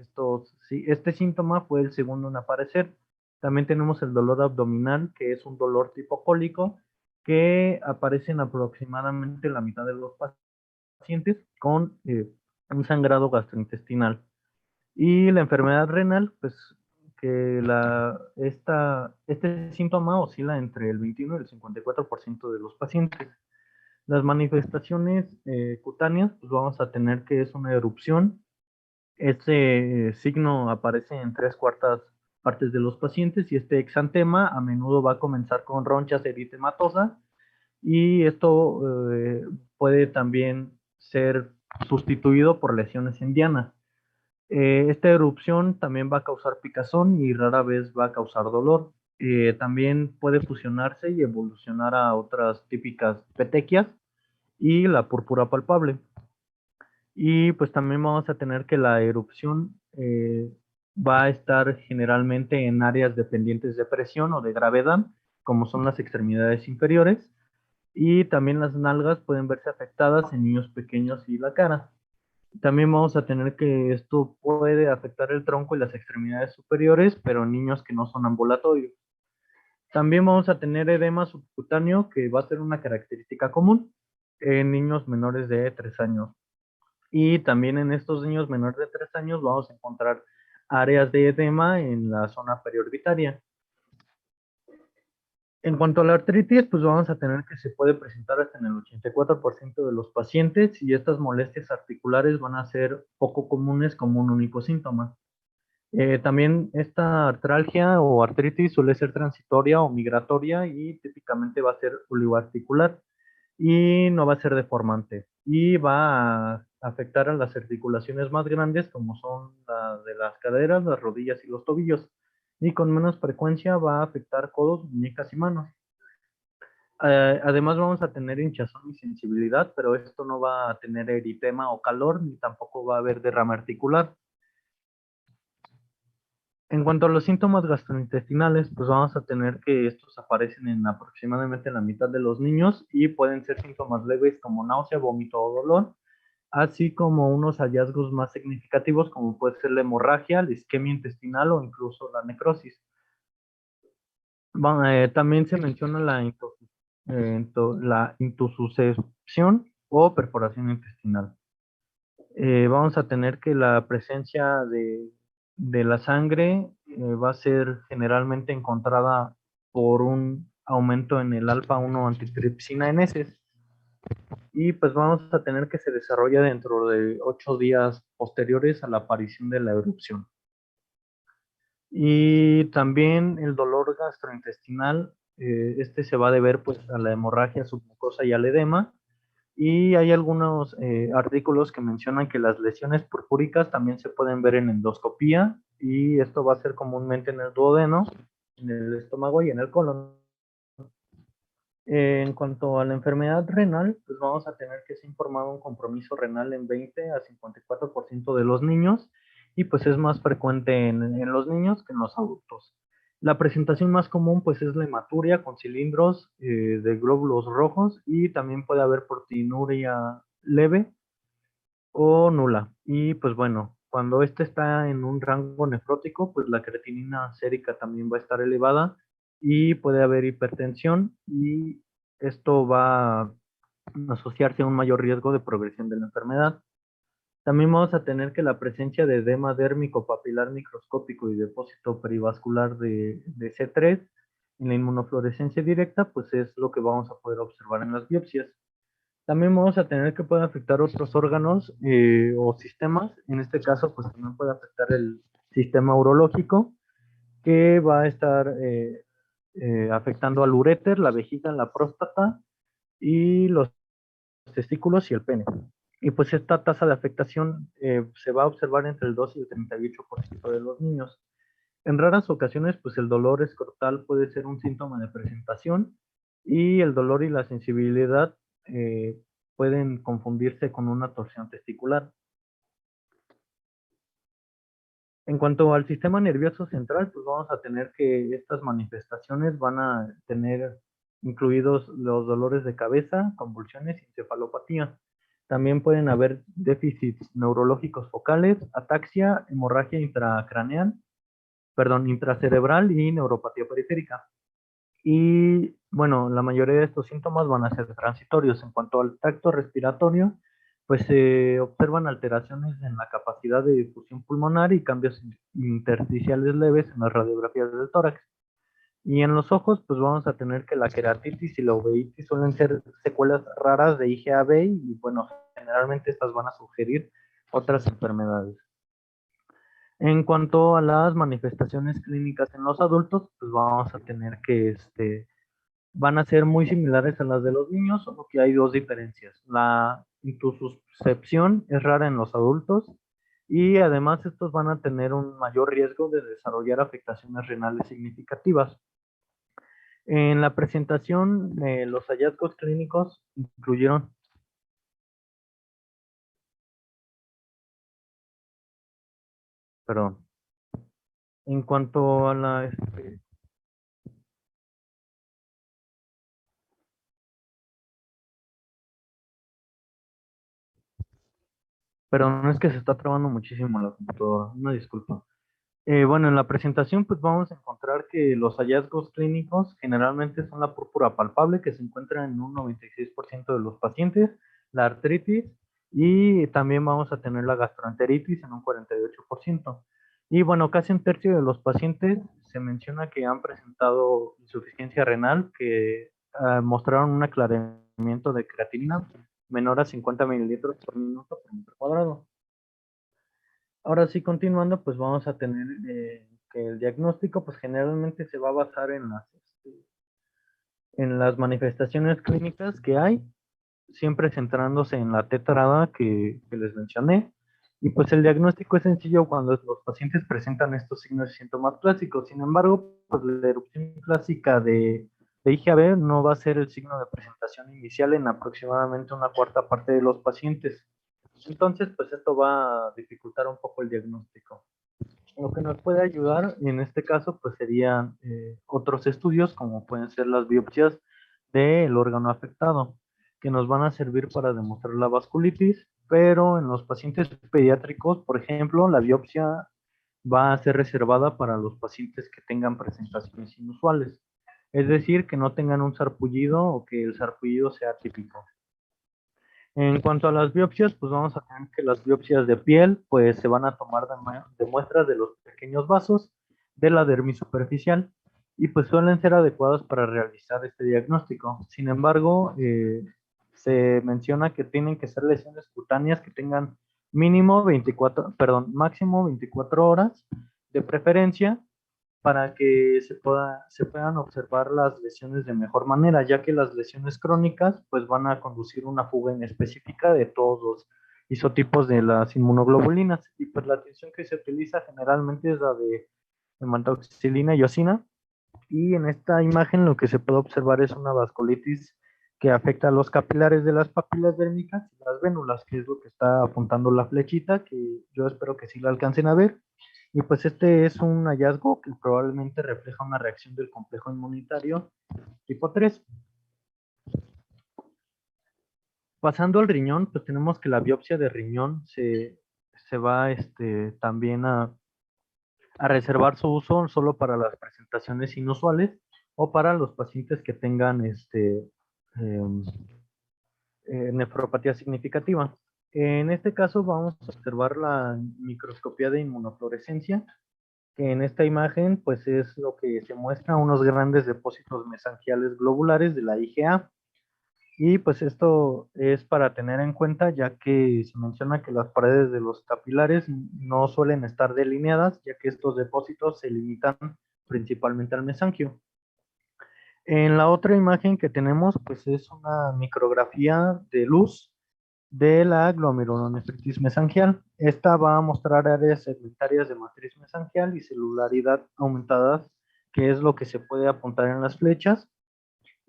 este síntoma fue el segundo en aparecer. También tenemos el dolor abdominal, que es un dolor tipo cólico, que aparece en aproximadamente la mitad de los pacientes con un sangrado gastrointestinal. Y la enfermedad renal, pues que este síntoma oscila entre el 21 y el 54% de los pacientes. Las manifestaciones cutáneas, pues vamos a tener que es una erupción. Este signo aparece en 3/4 partes de los pacientes y este exantema a menudo va a comenzar con ronchas eritematosas y esto puede también ser sustituido por lesiones en diana. Esta erupción también va a causar picazón y rara vez va a causar dolor. También puede fusionarse y evolucionar a otras típicas petequias y la púrpura palpable. Y pues también vamos a tener que la erupción va a estar generalmente en áreas dependientes de presión o de gravedad, como son las extremidades inferiores, y también las nalgas pueden verse afectadas en niños pequeños y la cara. También vamos a tener que esto puede afectar el tronco y las extremidades superiores, pero en niños que no son ambulatorios. También vamos a tener edema subcutáneo, que va a ser una característica común en niños menores de 3 años. Y también en estos niños menores de 3 años vamos a encontrar áreas de edema en la zona periorbitaria. En cuanto a la artritis, pues vamos a tener que se puede presentar hasta en el 84% de los pacientes y estas molestias articulares van a ser poco comunes como un único síntoma. También esta artralgia o artritis suele ser transitoria o migratoria y típicamente va a ser olivoarticular y no va a ser deformante y va a afectar a las articulaciones más grandes como son la de las caderas, las rodillas y los tobillos y con menos frecuencia va a afectar codos, muñecas y manos. Además vamos a tener hinchazón y sensibilidad, pero esto no va a tener eritema o calor ni tampoco va a haber derrame articular. En cuanto a los síntomas gastrointestinales, pues vamos a tener que estos aparecen en aproximadamente la mitad de los niños y pueden ser síntomas leves como náusea, vómito o dolor, así como unos hallazgos más significativos como puede ser la hemorragia, la isquemia intestinal o incluso la necrosis. También se menciona la intususcepción o perforación intestinal. Vamos a tener que la presencia de la sangre va a ser generalmente encontrada por un aumento en el alfa-1 antitripsina en heces. Y pues vamos a tener que se desarrolla dentro de 8 días posteriores a la aparición de la erupción. Y también el dolor gastrointestinal, este se va a deber pues a la hemorragia submucosa y al edema. Y hay algunos artículos que mencionan que las lesiones purpúricas también se pueden ver en endoscopía y esto va a ser comúnmente en el duodeno, en el estómago y en el colon. En cuanto a la enfermedad renal, pues vamos a tener que se informado un compromiso renal en 20 a 54% de los niños y pues es más frecuente en los niños que en los adultos. La presentación más común pues es la hematuria con cilindros de glóbulos rojos y también puede haber proteinuria leve o nula. Y pues bueno, cuando este está en un rango nefrótico, pues la creatinina sérica también va a estar elevada y puede haber hipertensión y esto va asociarse a un mayor riesgo de progresión de la enfermedad. También vamos a tener que la presencia de edema dérmico papilar microscópico y depósito perivascular de C3 en la inmunofluorescencia directa, pues es lo que vamos a poder observar en las biopsias. También vamos a tener que puede afectar otros órganos o sistemas. En este caso, pues también puede afectar el sistema urológico, que va a estar afectando al uréter, la vejiga, la próstata y los testículos y el pene. Y pues esta tasa de afectación se va a observar entre el 2 y el 38% de los niños. En raras ocasiones, pues el dolor escrotal puede ser un síntoma de presentación y el dolor y la sensibilidad pueden confundirse con una torsión testicular. En cuanto al sistema nervioso central, pues vamos a tener que estas manifestaciones van a tener incluidos los dolores de cabeza, convulsiones y encefalopatía. También pueden haber déficits neurológicos focales, ataxia, hemorragia intracerebral y neuropatía periférica. Y bueno, la mayoría de estos síntomas van a ser transitorios. En cuanto al tracto respiratorio, pues se observan alteraciones en la capacidad de difusión pulmonar y cambios intersticiales leves en las radiografías del tórax. Y en los ojos, pues vamos a tener que la queratitis y la uveitis suelen ser secuelas raras de IgA-B y bueno, generalmente estas van a sugerir otras enfermedades. En cuanto a las manifestaciones clínicas en los adultos, pues vamos a tener que van a ser muy similares a las de los niños, solo que hay dos diferencias. La intususcepción es rara en los adultos y además estos van a tener un mayor riesgo de desarrollar afectaciones renales significativas. En la presentación, los hallazgos clínicos incluyeron perdón, en cuanto a la perdón, es que se está trabando muchísimo la computadora, una disculpa. Bueno, en la presentación pues vamos a encontrar que los hallazgos clínicos generalmente son la púrpura palpable que se encuentra en un 96% de los pacientes, la artritis y también vamos a tener la gastroenteritis en un 48%. Y bueno, casi un tercio de los pacientes se menciona que han presentado insuficiencia renal, que mostraron un aclaramiento de creatinina menor a 50 mililitros por minuto por metro cuadrado. Ahora sí, continuando, pues vamos a tener que el diagnóstico, pues generalmente se va a basar en las manifestaciones clínicas que hay, siempre centrándose en la tetrada que les mencioné. Y pues el diagnóstico es sencillo cuando los pacientes presentan estos signos y síntomas clásicos. Sin embargo, pues la erupción clásica de IgA-B no va a ser el signo de presentación inicial en aproximadamente una cuarta parte de los pacientes. Entonces, pues esto va a dificultar un poco el diagnóstico. Lo que nos puede ayudar en este caso, pues serían otros estudios, como pueden ser las biopsias del órgano afectado, que nos van a servir para demostrar la vasculitis, pero en los pacientes pediátricos, por ejemplo, la biopsia va a ser reservada para los pacientes que tengan presentaciones inusuales, es decir, que no tengan un sarpullido o que el sarpullido sea típico. En cuanto a las biopsias, pues vamos a tener que las biopsias de piel, pues se van a tomar de muestras de los pequeños vasos de la dermis superficial y pues suelen ser adecuadas para realizar este diagnóstico. Sin embargo, se menciona que tienen que ser lesiones cutáneas que tengan máximo 24 horas de preferencia para que se puedan observar las lesiones de mejor manera, ya que las lesiones crónicas pues van a conducir una fuga inespecífica de todos los isotipos de las inmunoglobulinas y pues la atención que se utiliza generalmente es la de hematoxilina y eosina y en esta imagen lo que se puede observar es una vasculitis que afecta a los capilares de las papilas dérmicas y las vénulas, que es lo que está apuntando la flechita, que yo espero que sí la alcancen a ver. Y pues este es un hallazgo que probablemente refleja una reacción del complejo inmunitario tipo 3. Pasando al riñón, pues tenemos que la biopsia de riñón se va también a reservar su uso solo para las presentaciones inusuales o para los pacientes que tengan nefropatía significativa. En este caso vamos a observar la microscopía de inmunofluorescencia, que en esta imagen pues es lo que se muestra, unos grandes depósitos mesangiales globulares de la IgA. Y pues esto es para tener en cuenta, ya que se menciona que las paredes de los capilares no suelen estar delineadas, ya que estos depósitos se limitan principalmente al mesangio. En la otra imagen que tenemos, pues es una micrografía de luz de la glomerulonefritis mesangial. Esta va a mostrar áreas segmentarias de matriz mesangial y celularidad aumentadas, que es lo que se puede apuntar en las flechas.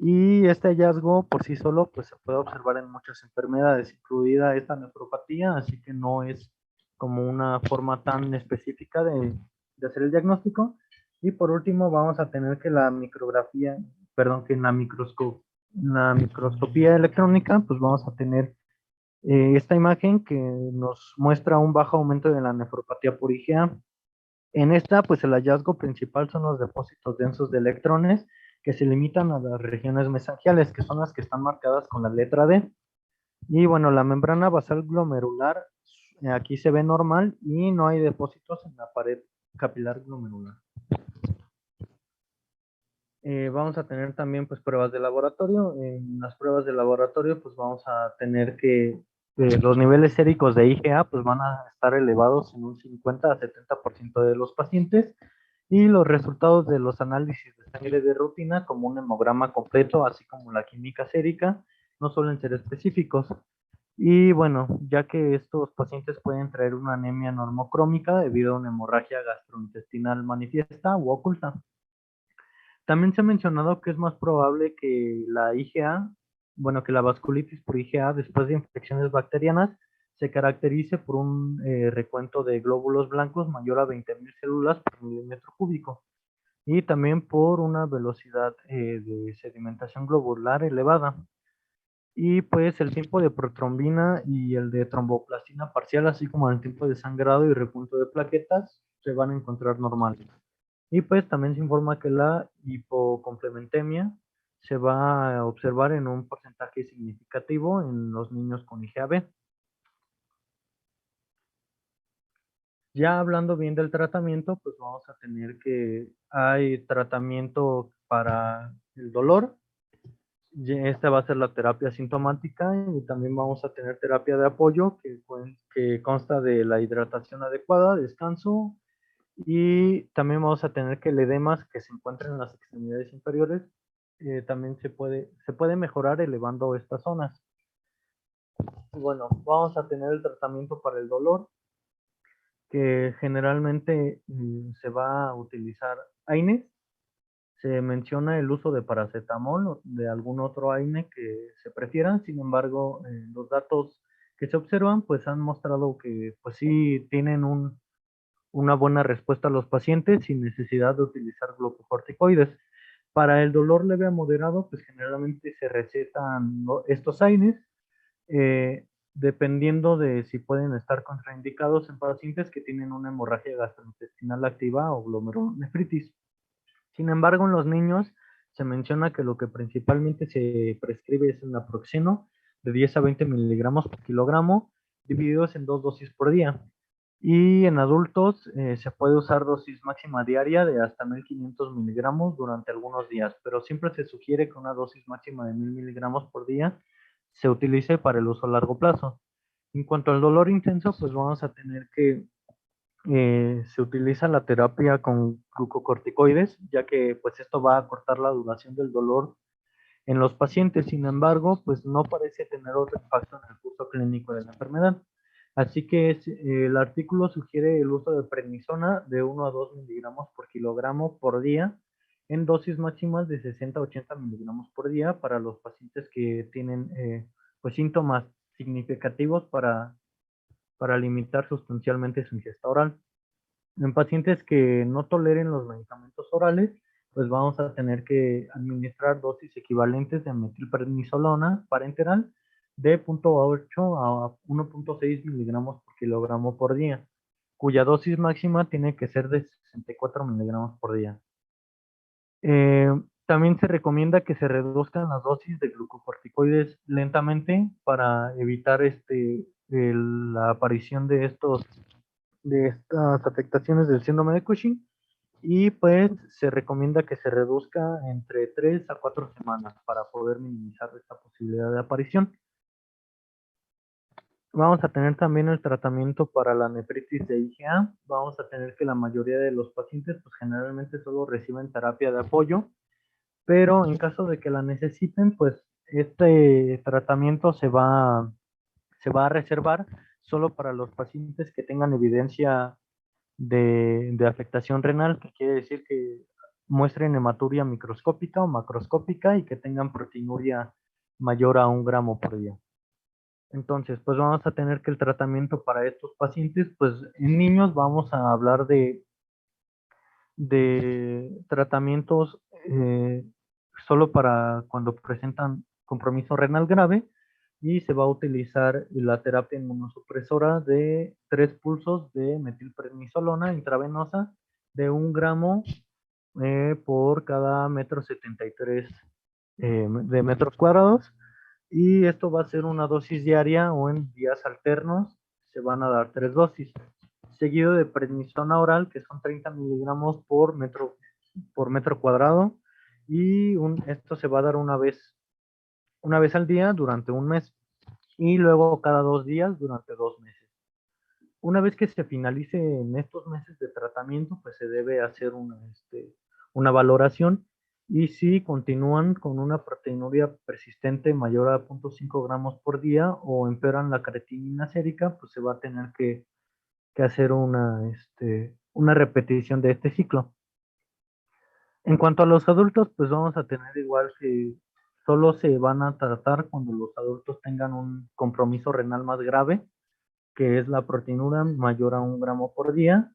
Y este hallazgo por sí solo pues se puede observar en muchas enfermedades, incluida esta nefropatía, así que no es como una forma tan específica de hacer el diagnóstico. Y por último vamos a tener que la micrografía, perdón, que en la microscopía electrónica pues vamos a tener esta imagen que nos muestra un bajo aumento de la nefropatía por IgA. En esta, pues el hallazgo principal son los depósitos densos de electrones que se limitan a las regiones mesangiales, que son las que están marcadas con la letra D. Y bueno, la membrana basal glomerular, aquí se ve normal y no hay depósitos en la pared capilar glomerular. Vamos a tener también pues pruebas de laboratorio. En las pruebas de laboratorio pues vamos a tener que los niveles séricos de IgA pues van a estar elevados en un 50 a 70% de los pacientes, y los resultados de los análisis de sangre de rutina como un hemograma completo así como la química sérica no suelen ser específicos. Y bueno, ya que estos pacientes pueden traer una anemia normocrómica debido a una hemorragia gastrointestinal manifiesta u oculta. También se ha mencionado que es más probable que la IgA, bueno, que la vasculitis por IgA después de infecciones bacterianas se caracterice por un recuento de glóbulos blancos mayor a 20.000 células por milímetro cúbico, y también por una velocidad de sedimentación globular elevada. Y pues el tiempo de protrombina y el de tromboplastina parcial, así como el tiempo de sangrado y repunto de plaquetas, se van a encontrar normales. Y pues también se informa que la hipocomplementemia se va a observar en un porcentaje significativo en los niños con IgA-B. Ya hablando bien del tratamiento, pues vamos a tener que hay tratamiento para el dolor. Esta va a ser la terapia sintomática, y también vamos a tener terapia de apoyo que consta de la hidratación adecuada, descanso. Y también vamos a tener que el edema que se encuentra en las extremidades inferiores también se puede mejorar elevando estas zonas. Bueno, vamos a tener el tratamiento para el dolor, que generalmente se va a utilizar AINES. Se menciona el uso de paracetamol o de algún otro AINE que se prefieran. Sin embargo, los datos que se observan pues han mostrado que pues sí tienen una buena respuesta a los pacientes sin necesidad de utilizar glucocorticoides. Para el dolor leve a moderado, pues generalmente se recetan estos AINES, dependiendo de si pueden estar contraindicados en pacientes que tienen una hemorragia gastrointestinal activa o glomerulonefritis. Sin embargo, en los niños se menciona que lo que principalmente se prescribe es el naproxeno de 10 a 20 miligramos por kilogramo, divididos en 2 dosis por día. Y en adultos se puede usar dosis máxima diaria de hasta 1500 miligramos durante algunos días, pero siempre se sugiere que una dosis máxima de 1000 miligramos por día se utilice para el uso a largo plazo. En cuanto al dolor intenso, pues vamos a tener que se utiliza la terapia con glucocorticoides, ya que pues esto va a cortar la duración del dolor en los pacientes. Sin embargo, pues no parece tener otro impacto en el curso clínico de la enfermedad. Así que el artículo sugiere el uso de prednisona de 1 a 2 miligramos por kilogramo por día en dosis máximas de 60 a 80 miligramos por día para los pacientes que tienen pues síntomas significativos para limitar sustancialmente su ingesta oral. En pacientes que no toleren los medicamentos orales, pues vamos a tener que administrar dosis equivalentes de metilprednisolona parenteral de 0.8 a 1.6 miligramos por kilogramo por día, cuya dosis máxima tiene que ser de 64 miligramos por día. También se recomienda que se reduzcan las dosis de glucocorticoides lentamente para evitar la aparición de estas afectaciones del síndrome de Cushing. Y pues se recomienda que se reduzca entre 3 a 4 semanas para poder minimizar esta posibilidad de aparición. Vamos a tener también el tratamiento para la nefritis de IgA. Vamos a tener que la mayoría de los pacientes pues generalmente solo reciben terapia de apoyo, pero en caso de que la necesiten, pues este tratamiento se va a reservar solo para los pacientes que tengan evidencia de afectación renal, que quiere decir que muestren hematuria microscópica o macroscópica y que tengan proteinuria mayor a 1 gramo por día. Entonces, pues vamos a tener que el tratamiento para estos pacientes, pues en niños vamos a hablar de tratamientos solo para cuando presentan compromiso renal grave, y se va a utilizar la terapia inmunosupresora de 3 pulsos de metilprednisolona intravenosa de 1 gramo por cada 1,73 m de metros cuadrados. Y esto va a ser una dosis diaria o en días alternos. Se van a dar 3 dosis. Seguido de prednisona oral, que son 30 miligramos por metro cuadrado. Y esto se va a dar una vez al día durante 1 mes. Y luego cada 2 días durante 2 meses. Una vez que se finalice en estos meses de tratamiento, pues se debe hacer una valoración, y si continúan con una proteinuria persistente mayor a 0,5 gramos por día o empeoran la creatinina sérica, pues se va a tener que hacer una repetición de este ciclo. En cuanto a los adultos, pues vamos a tener igual que solo se van a tratar cuando los adultos tengan un compromiso renal más grave, que es la proteinura mayor a 1 gramo por día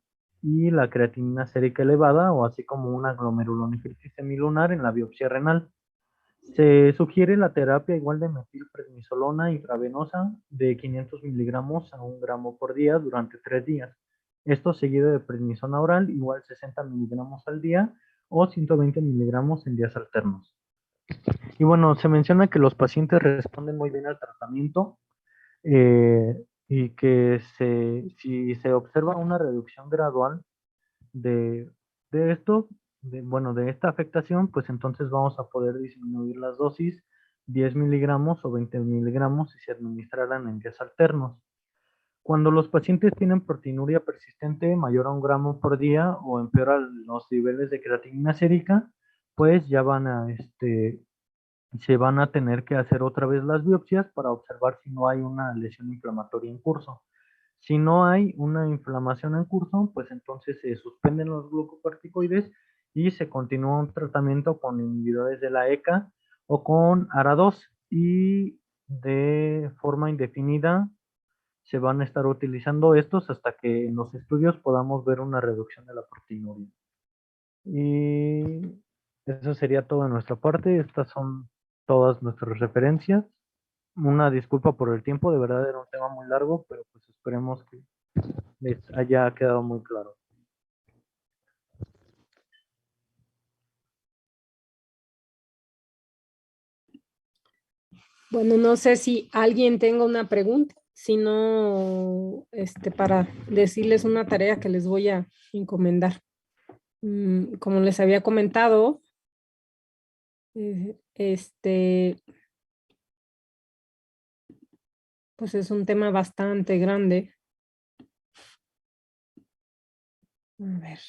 y la creatinina sérica elevada, o así como una glomerulonefritis semilunar en la biopsia renal. Se sugiere la terapia igual de metilprednisolona intravenosa de 500 miligramos a 1 gramo por día durante 3 días. Esto seguido de prednisona oral igual 60 miligramos al día o 120 miligramos en días alternos. Y bueno, se menciona que los pacientes responden muy bien al tratamiento, y que si se observa una reducción gradual de esto, de esta afectación, pues entonces vamos a poder disminuir las dosis 10 miligramos o 20 miligramos si se administraran en días alternos. Cuando los pacientes tienen proteinuria persistente mayor a 1 gramo por día o empeoran los niveles de creatinina sérica, pues ya se van a tener que hacer otra vez las biopsias para observar si no hay una lesión inflamatoria en curso. Si no hay una inflamación en curso, pues entonces se suspenden los glucocorticoides y se continúa un tratamiento con inhibidores de la ECA o con ARA2, y de forma indefinida se van a estar utilizando estos hasta que en los estudios podamos ver una reducción de la proteinuria. Y eso sería todo de nuestra parte. Estas son todas nuestras referencias. Una disculpa por el tiempo, de verdad era un tema muy largo, pero pues esperemos que les haya quedado muy claro. Bueno, no sé si alguien tenga una pregunta, si no, para decirles una tarea que les voy a encomendar. Como les había comentado, pues es un tema bastante grande. A ver.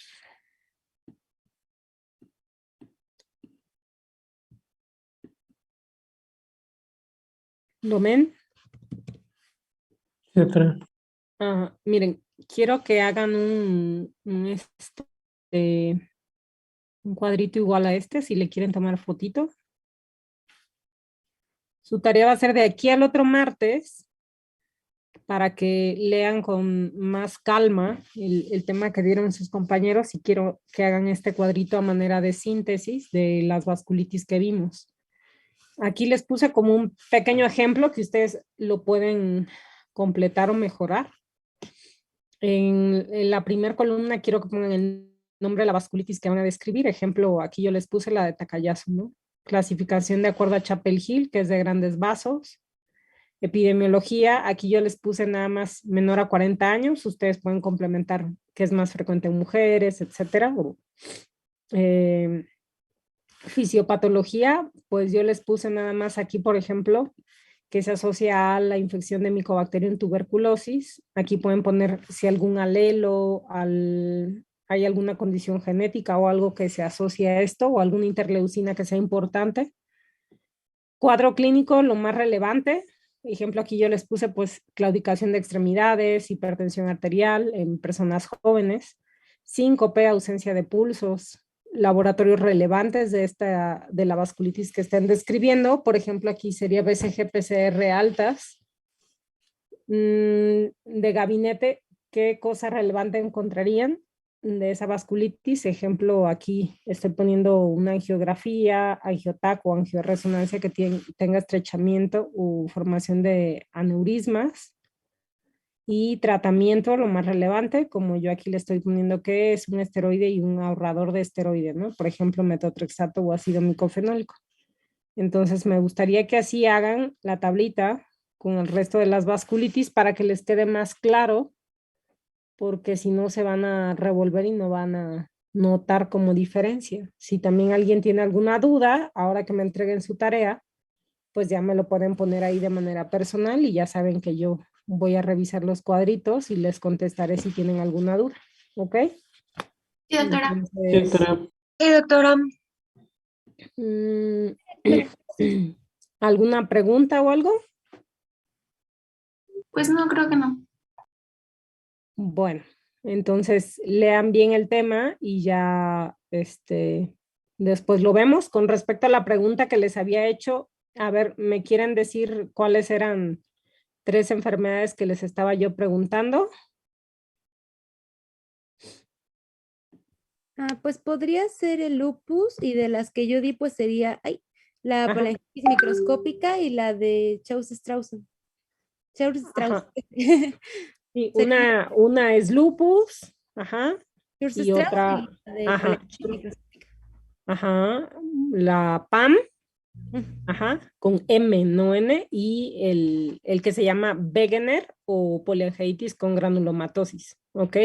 ¿Lo ven? Miren, quiero que hagan un cuadrito igual a si le quieren tomar fotito. Su tarea va a ser de aquí al otro martes para que lean con más calma el tema que dieron sus compañeros, y quiero que hagan este cuadrito a manera de síntesis de las vasculitis que vimos. Aquí les puse como un pequeño ejemplo que ustedes lo pueden completar o mejorar. En la primera columna quiero que pongan el nombre de la vasculitis que van a describir. Ejemplo, aquí yo les puse la de Takayasu, ¿no? Clasificación de acuerdo a Chapel-Hill, que es de grandes vasos. Epidemiología, aquí yo les puse nada más menor a 40 años. Ustedes pueden complementar que es más frecuente en mujeres, etcétera. Fisiopatología, pues yo les puse nada más aquí, por ejemplo, que se asocia a la infección de Mycobacterium tuberculosis. Aquí pueden poner si algún alelo, hay alguna condición genética o algo que se asocie a esto, o alguna interleucina que sea importante. Cuadro clínico, lo más relevante. Ejemplo, aquí yo les puse pues claudicación de extremidades, hipertensión arterial en personas jóvenes, síncope, ausencia de pulsos, laboratorios relevantes de la vasculitis que estén describiendo. Por ejemplo, aquí sería BCG-PCR altas. De gabinete, ¿qué cosa relevante encontrarían de esa vasculitis? Ejemplo, aquí estoy poniendo una angiografía, angiotac o angioresonancia que tenga estrechamiento u formación de aneurismas. Y tratamiento, lo más relevante, como yo aquí le estoy poniendo que es un esteroide y un ahorrador de esteroide, ¿no? Por ejemplo, metotrexato o ácido micofenólico. Entonces, me gustaría que así hagan la tablita con el resto de las vasculitis para que les quede más claro, porque si no se van a revolver y no van a notar como diferencia. Si también alguien tiene alguna duda, ahora que me entreguen su tarea, pues ya me lo pueden poner ahí de manera personal y ya saben que yo voy a revisar los cuadritos y les contestaré si tienen alguna duda. ¿Ok? Sí, doctora. Sí, doctora. Sí, doctora. ¿Alguna pregunta o algo? Pues no, creo que no. Bueno, entonces lean bien el tema y ya después lo vemos. Con respecto a la pregunta que les había hecho, a ver, ¿me quieren decir cuáles eran 3 enfermedades que les estaba yo preguntando? Pues podría ser el lupus, y de las que yo di pues sería la palangitis microscópica y la de Chauss-Strauss. Ajá. Sí, una es lupus, ajá, y otra, ajá, ajá, la PAM, ajá, con M, no N, y el que se llama Wegener o poliangiitis con granulomatosis, ¿ok?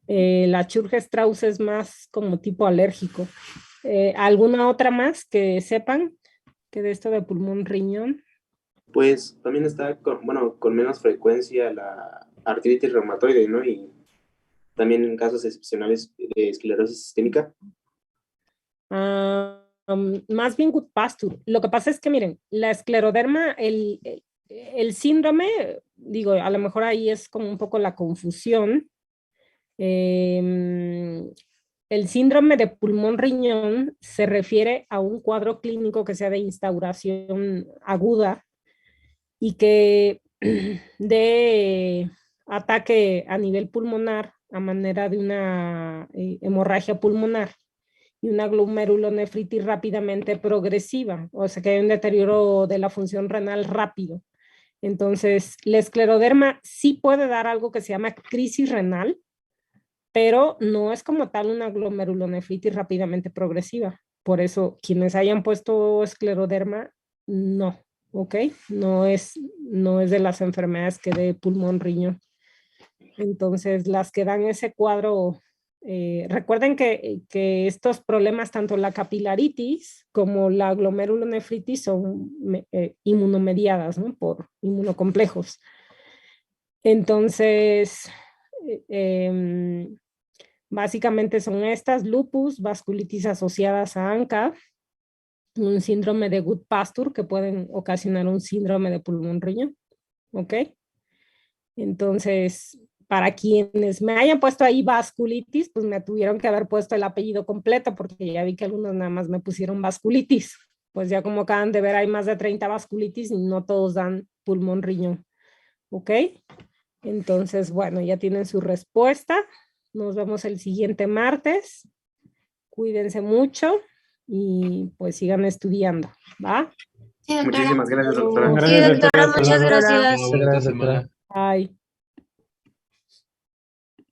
La Churge-Strauss es más como tipo alérgico. ¿Alguna otra más que sepan que de esto de pulmón riñón? Pues también está con menos frecuencia la artritis reumatoide, ¿no? Y también en casos excepcionales de esclerosis sistémica. Más bien Goodpasture. Lo que pasa es que, miren, la escleroderma, el síndrome, digo, a lo mejor ahí es como un poco la confusión. El síndrome de pulmón-riñón se refiere a un cuadro clínico que sea de instauración aguda y que de ataque a nivel pulmonar a manera de una hemorragia pulmonar y una glomerulonefritis rápidamente progresiva, o sea que hay un deterioro de la función renal rápido. Entonces, la escleroderma sí puede dar algo que se llama crisis renal, pero no es como tal una glomerulonefritis rápidamente progresiva. Por eso, quienes hayan puesto escleroderma, no, ¿ok? No es de las enfermedades que de pulmón riñón. Entonces, las que dan ese cuadro, recuerden que estos problemas, tanto la capilaritis como la glomerulonefritis, son inmunomediadas, ¿no? Por inmunocomplejos. Entonces, básicamente son estas: lupus, vasculitis asociadas a ANCA, un síndrome de Goodpasture que pueden ocasionar un síndrome de pulmón riñón, ¿ok? Entonces, para quienes me hayan puesto ahí vasculitis, pues me tuvieron que haber puesto el apellido completo, porque ya vi que algunos nada más me pusieron vasculitis. Pues ya como acaban de ver, hay más de 30 vasculitis y no todos dan pulmón riñón, ¿ok? Entonces, bueno, ya tienen su respuesta. Nos vemos el siguiente martes. Cuídense mucho y pues sigan estudiando, ¿va? Sí, doctora. Muchísimas gracias, doctora. Gracias, doctora. Muchas gracias. Bonita semana. Bye.